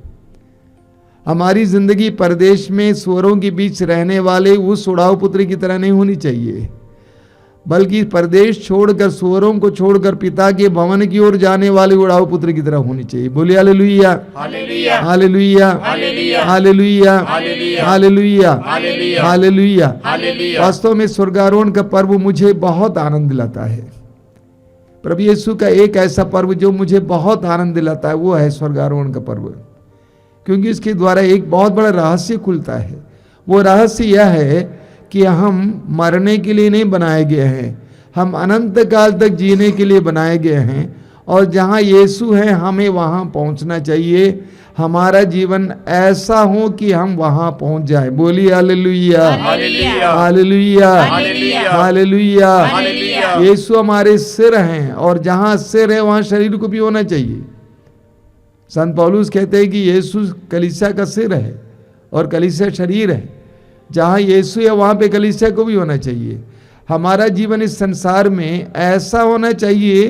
हमारी जिंदगी परदेश में सुअरों के बीच रहने वाले उस उड़ाऊ पुत्र की तरह नहीं होनी चाहिए, बल्कि परदेश छोड़कर, सुअरों को छोड़कर पिता के भवन की ओर जाने वाले उड़ाऊ पुत्र की तरह होनी चाहिए। बोलिए hallelujah, hallelujah, hallelujah, hallelujah, hallelujah, hallelujah, hallelujah, hallelujah, hallelujah. Hallelujah. वास्तव में स्वर्गारोहण का पर्व मुझे बहुत आनंद दिलाता है। प्रभु यीशु का एक ऐसा पर्व जो मुझे बहुत आनंद दिलाता है, वो है स्वर्गारोहण का पर्व, क्योंकि इसके द्वारा एक बहुत बड़ा रहस्य खुलता है। वो रहस्य यह है कि हम मरने के लिए नहीं बनाए गए हैं, हम अनंत काल तक जीने के लिए बनाए गए हैं। और जहाँ यीशु है हमें वहाँ पहुँचना चाहिए। हमारा जीवन ऐसा हो कि हम वहाँ पहुँच जाए। बोलिए hallelujah, hallelujah, hallelujah, hallelujah, hallelujah. Hallelujah. यीशु हमारे सिर हैं और जहाँ सिर है वहाँ शरीर को भी होना चाहिए। संत पौलुस कहते हैं कि यीशु कलीसिया का सिर है और कलीसिया शरीर है। जहाँ यीशु है वहाँ पे कलीसिया को भी होना चाहिए। हमारा जीवन इस संसार में ऐसा होना चाहिए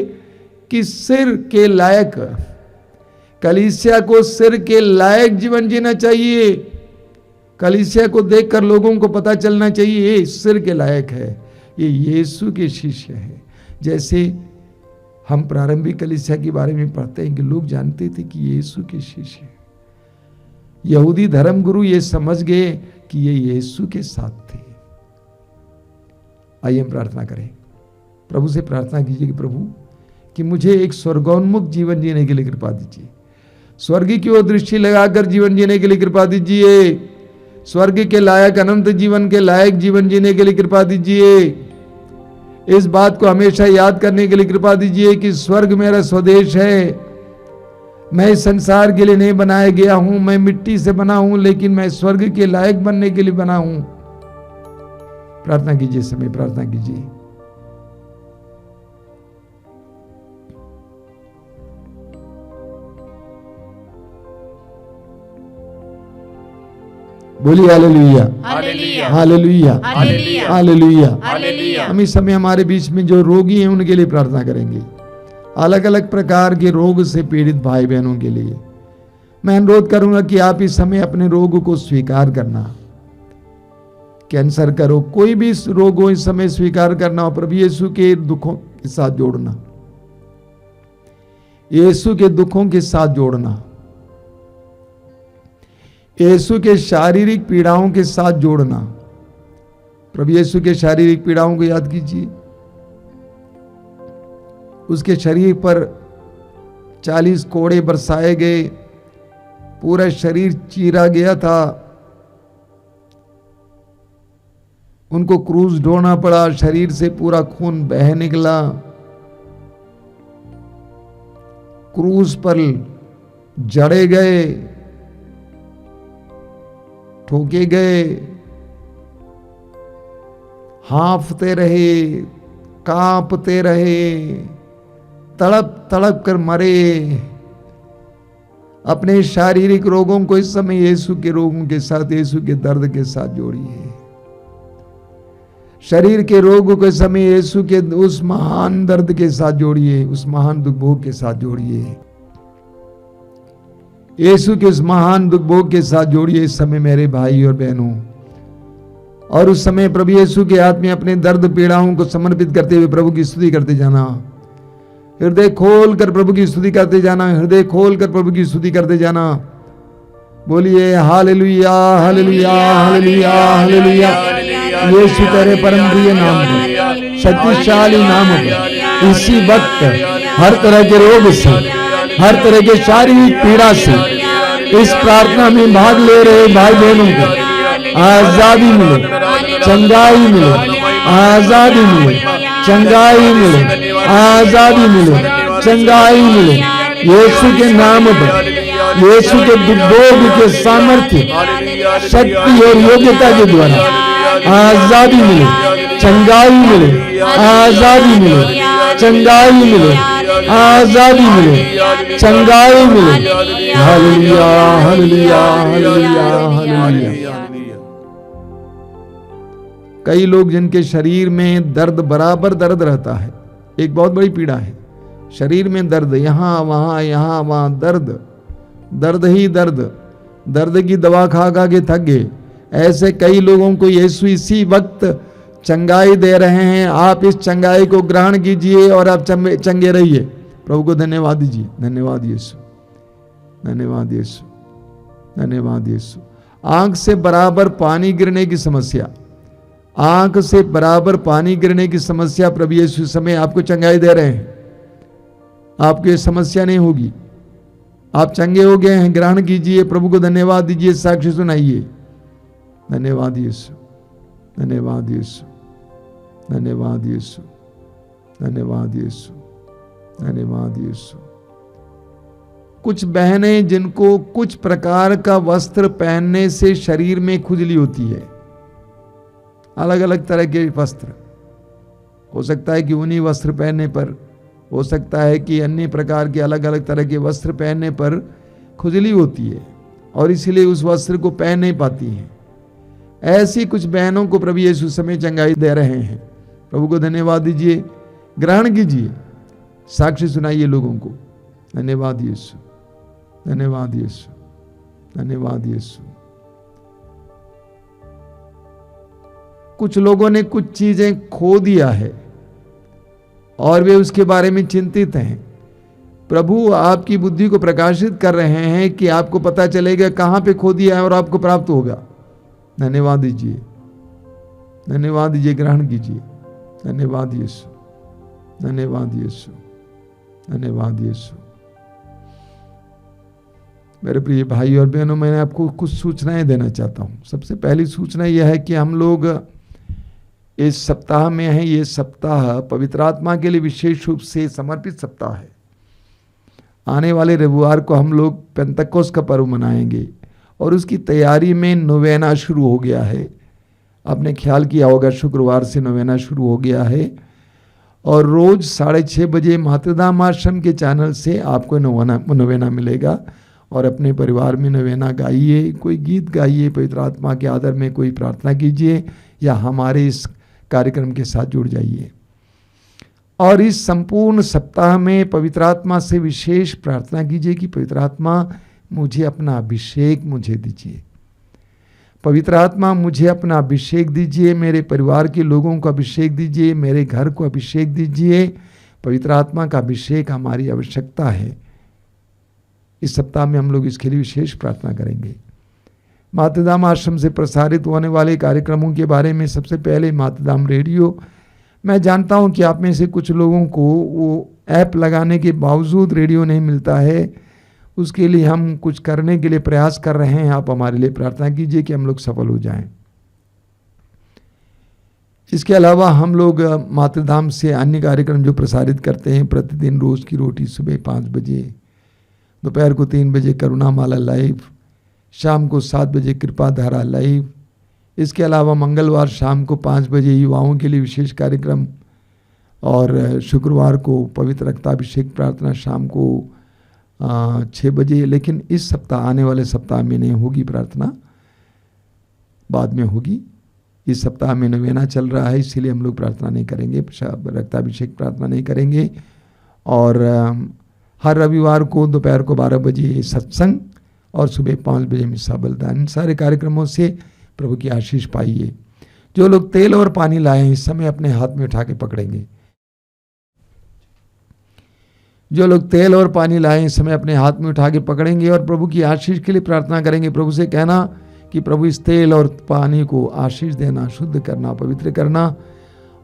कि सिर के लायक, कलीसिया को सिर के लायक जीवन जीना चाहिए। कलीसिया को देखकर लोगों को पता चलना चाहिए ये सिर के लायक है, ये यीशु के शिष्य है। जैसे हम प्रारंभिक कलीसिया के बारे में पढ़ते हैं कि लोग जानते थे कि यीशु के शिष्य हैं। यहूदी धर्मगुरु ये समझ गए कि ये यीशु के साथ थे। आइए हम प्रार्थना करें। प्रभु से प्रार्थना कीजिए कि प्रभु कि मुझे एक स्वर्गोन्मुख जीवन जीने के लिए कृपा दीजिए। स्वर्ग की ओर दृष्टि लगाकर जीवन जीने के लिए कृपा दीजिए। स्वर्ग के लायक, अनंत जीवन के लायक जीवन जीने के लिए कृपा दीजिए। इस बात को हमेशा याद करने के लिए कृपा दीजिए कि स्वर्ग मेरा स्वदेश है। मैं इस संसार के लिए नहीं बनाया गया हूं, मैं मिट्टी से बना हूं, लेकिन मैं स्वर्ग के लायक बनने के लिए बना हूं। प्रार्थना कीजिए, समय प्रार्थना कीजिए। बोलिए hallelujah, hallelujah, hallelujah, hallelujah, hallelujah. Hallelujah. हम इस समय हमारे बीच में जो रोगी हैं उनके लिए प्रार्थना करेंगे। अलग अलग प्रकार के रोग से पीड़ित भाई बहनों के लिए मैं अनुरोध करूंगा कि आप इस समय अपने रोग को स्वीकार करना। कैंसर का रोग, कोई भी रोग हो, इस समय स्वीकार करना और प्रभु यीशु के दुखों के साथ जोड़ना, यीशु के दुखों के साथ जोड़ना, यीशु के शारीरिक पीड़ाओं के साथ जोड़ना। प्रभु यीशु के शारीरिक पीड़ाओं को याद कीजिए। उसके शरीर पर 40 कोड़े बरसाए गए, पूरा शरीर चीरा गया था, उनको क्रूस ढोना पड़ा, शरीर से पूरा खून बह निकला, क्रूस पर जड़े गए, ठोके गए, हांफते रहे, कांपते रहे, तड़प तड़प कर मरे। अपने शारीरिक रोगों को इस समय यीशु के रोगों के साथ, यीशु के दर्द के साथ जोड़िए। शरीर के रोग को इस समय यीशु के उस महान दर्द के साथ जोड़िए, उस महान दुख भोग के साथ जोड़िए। यीशु के उस महान दुख भोग के साथ जोड़िए इस समय मेरे भाई और बहनों। और उस समय प्रभु यीशु के हाथ में अपने दर्द पीड़ाओं को समर्पित करते हुए प्रभु की स्तुति करते जाना। हृदय खोल कर प्रभु की स्तुति करते जाना, हृदय खोल कर प्रभु की स्तुति करते जाना। बोलिए हालेलुया, हालेलुया, हालेलुया, हालेलुया। यीशु तेरे परम प्रिय नाम पर, शक्तिशाली नाम पर इसी वक्त हर तरह के रोग से, हर तरह के शारीरिक पीड़ा से इस प्रार्थना में भाग ले रहे भाई बहनों को आजादी मिले, चंगाई मिले, आजादी मिले, चंगाई मिले, आजादी मिले, चंगाई मिले, यीशु के नाम पर, यीशु के दुर्भोग के सामर्थ्य, शक्ति और योग्यता के द्वारा आजादी मिले, चंगाई मिले, आजादी मिले, चंगाई मिले, आजादी मिले, चंगाई मिले। Hallelujah, hallelujah, hallelujah, hallelujah. कई लोग जिनके शरीर में दर्द, बराबर दर्द रहता है, एक बहुत बड़ी पीड़ा है, शरीर में दर्द, यहाँ वहाँ दर्द, दर्द ही दर्द, दर्द की दवा खा खा के थक गए। ऐसे कई लोगों को यीशु इसी वक्त चंगाई दे रहे हैं। आप इस चंगाई को ग्रहण कीजिए और आप चंगे रहिए। प्रभु को धन्यवाद दीजिए। धन्यवाद यीशु, धन्यवाद यीशु, धन्यवाद यीशु। आंख से बराबर पानी गिरने की समस्या, आंख से बराबर पानी गिरने की समस्या, प्रभु यीशु समय आपको चंगाई दे रहे हैं। आपको ये समस्या नहीं होगी, आप चंगे हो गए हैं। ग्रहण कीजिए, प्रभु को धन्यवाद दीजिए, साक्षी सुनाइए। धन्यवाद यीशु, धन्यवाद यीशु, धन्यवाद यीशु, धन्यवाद यीशु, धन्यवाद यीशु। कुछ बहनें जिनको कुछ प्रकार का वस्त्र पहनने से शरीर में खुजली होती है, अलग अलग तरह के वस्त्र, हो सकता है कि ऊनी वस्त्र पहनने पर, हो सकता है कि अन्य प्रकार के अलग अलग तरह के वस्त्र पहनने पर खुजली होती है और इसीलिए उस वस्त्र को पहन नहीं पाती हैं। ऐसी कुछ बहनों को प्रभु यीशु समय चंगाई दे रहे हैं। प्रभु को धन्यवाद दीजिए, ग्रहण कीजिए, साक्षी सुनाइए लोगों को। धन्यवाद यीशु, धन्यवाद यीशु, धन्यवाद यीशु। कुछ लोगों ने कुछ चीजें खो दिया है और वे उसके बारे में चिंतित हैं। प्रभु आपकी बुद्धि को प्रकाशित कर रहे हैं कि आपको पता चलेगा कहां पे खो दिया है और आपको प्राप्त होगा। धन्यवाद दीजिए, धन्यवाद दीजिए, ग्रहण कीजिए। धन्यवाद यीशु, धन्यवाद यीशु, धन्यवाद यीशु। मेरे प्रिय भाई और बहनों, मैं आपको कुछ सूचनाएं देना चाहता हूं। सबसे पहली सूचना यह है कि हम लोग इस सप्ताह में हैं। ये सप्ताह पवित्र आत्मा के लिए विशेष रूप से समर्पित सप्ताह है। आने वाले रविवार को हम लोग पेंतकोस्त का पर्व मनाएंगे और उसकी तैयारी में नोवेना शुरू हो गया है। आपने ख्याल किया होगा, शुक्रवार से नोवेना शुरू हो गया है और रोज 6:30 बजे मातृधाम आश्रम के चैनल से आपको नोवेना मिलेगा। और अपने परिवार में नोवेना गाइए, कोई गीत गाइए, पवित्र आत्मा के आदर में कोई प्रार्थना कीजिए या हमारे इस कार्यक्रम के साथ जुड़ जाइए। और इस संपूर्ण सप्ताह में पवित्र आत्मा से विशेष प्रार्थना कीजिए कि पवित्र आत्मा मुझे अपना अभिषेक मुझे दीजिए। पवित्र आत्मा मुझे अपना अभिषेक दीजिए, मेरे परिवार के लोगों को अभिषेक दीजिए, मेरे घर को अभिषेक दीजिए। पवित्र आत्मा का अभिषेक हमारी आवश्यकता है। इस सप्ताह में हम लोग इसके लिए विशेष प्रार्थना करेंगे। मातृधाम आश्रम से प्रसारित होने वाले कार्यक्रमों के बारे में सबसे पहले मातृधाम रेडियो। मैं जानता हूं कि आप में से कुछ लोगों को वो ऐप लगाने के बावजूद रेडियो नहीं मिलता है। उसके लिए हम कुछ करने के लिए प्रयास कर रहे हैं। आप हमारे लिए प्रार्थना कीजिए कि हम लोग सफल हो जाएं। इसके अलावा हम लोग मातृधाम से अन्य कार्यक्रम जो प्रसारित करते हैं, प्रतिदिन रोज की रोटी सुबह 5 बजे, दोपहर को 3 बजे करुणामाला लाइव, शाम को 7 बजे कृपा धारा लाइव। इसके अलावा मंगलवार शाम को 5 बजे युवाओं के लिए विशेष कार्यक्रम और शुक्रवार को पवित्र रक्ताभिषेक प्रार्थना शाम को 6 बजे। लेकिन इस सप्ताह, आने वाले सप्ताह में नहीं होगी प्रार्थना, बाद में होगी। इस सप्ताह में नवेना चल रहा है, इसीलिए हम लोग प्रार्थना नहीं करेंगे, रक्ताभिषेक प्रार्थना नहीं करेंगे। और हर रविवार को दोपहर को 12 बजे सत्संग और सुबह 5 बजे मिस्सा बलिदान। इन सारे कार्यक्रमों से प्रभु की आशीष पाइए। जो लोग तेल और पानी लाए हैं इस समय अपने हाथ में उठा के पकड़ेंगे। जो लोग तेल और पानी लाए इस समय अपने हाथ में उठा के पकड़ेंगे और प्रभु की आशीष के लिए प्रार्थना करेंगे। प्रभु से कहना कि प्रभु इस तेल और पानी को आशीष देना, शुद्ध करना, पवित्र करना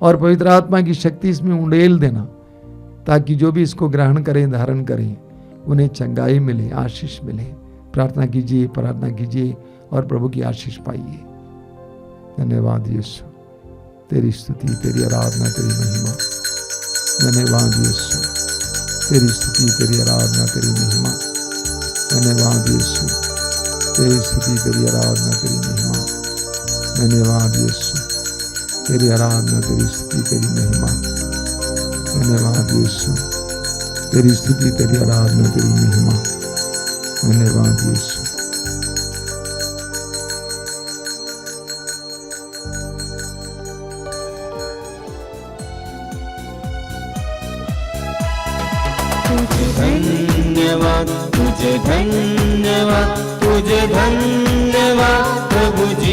और पवित्र आत्मा की शक्ति इसमें उंडेल देना, ताकि जो भी इसको ग्रहण करें, धारण करें, उन्हें चंगाई मिले, आशीष मिले। प्रार्थना कीजिए, प्रार्थना कीजिए और प्रभु की आशीष पाइए। धन्यवाद यीशु, तेरी स्तुति, तेरी आराधना, तेरी महिमा। धन्यवाद यीशु, तेरी स्तुति, तेरी आराधना, तेरी महिमा। धन्यवाद यीशु, तेरी स्तुति, तेरी आराधना, तेरी महिमा। धन्यवाद यीशु, तेरी आराधना, तेरी स्तुति, तेरी महिमा। धन्यवाद यीशु, तेरी स्तुति, तेरी आराधना, तेरी महिमा। धन्यवाद यीशु। धन्यवाद तुझे, धन्यवाद तुझे, धन्यवाद प्रभु जी।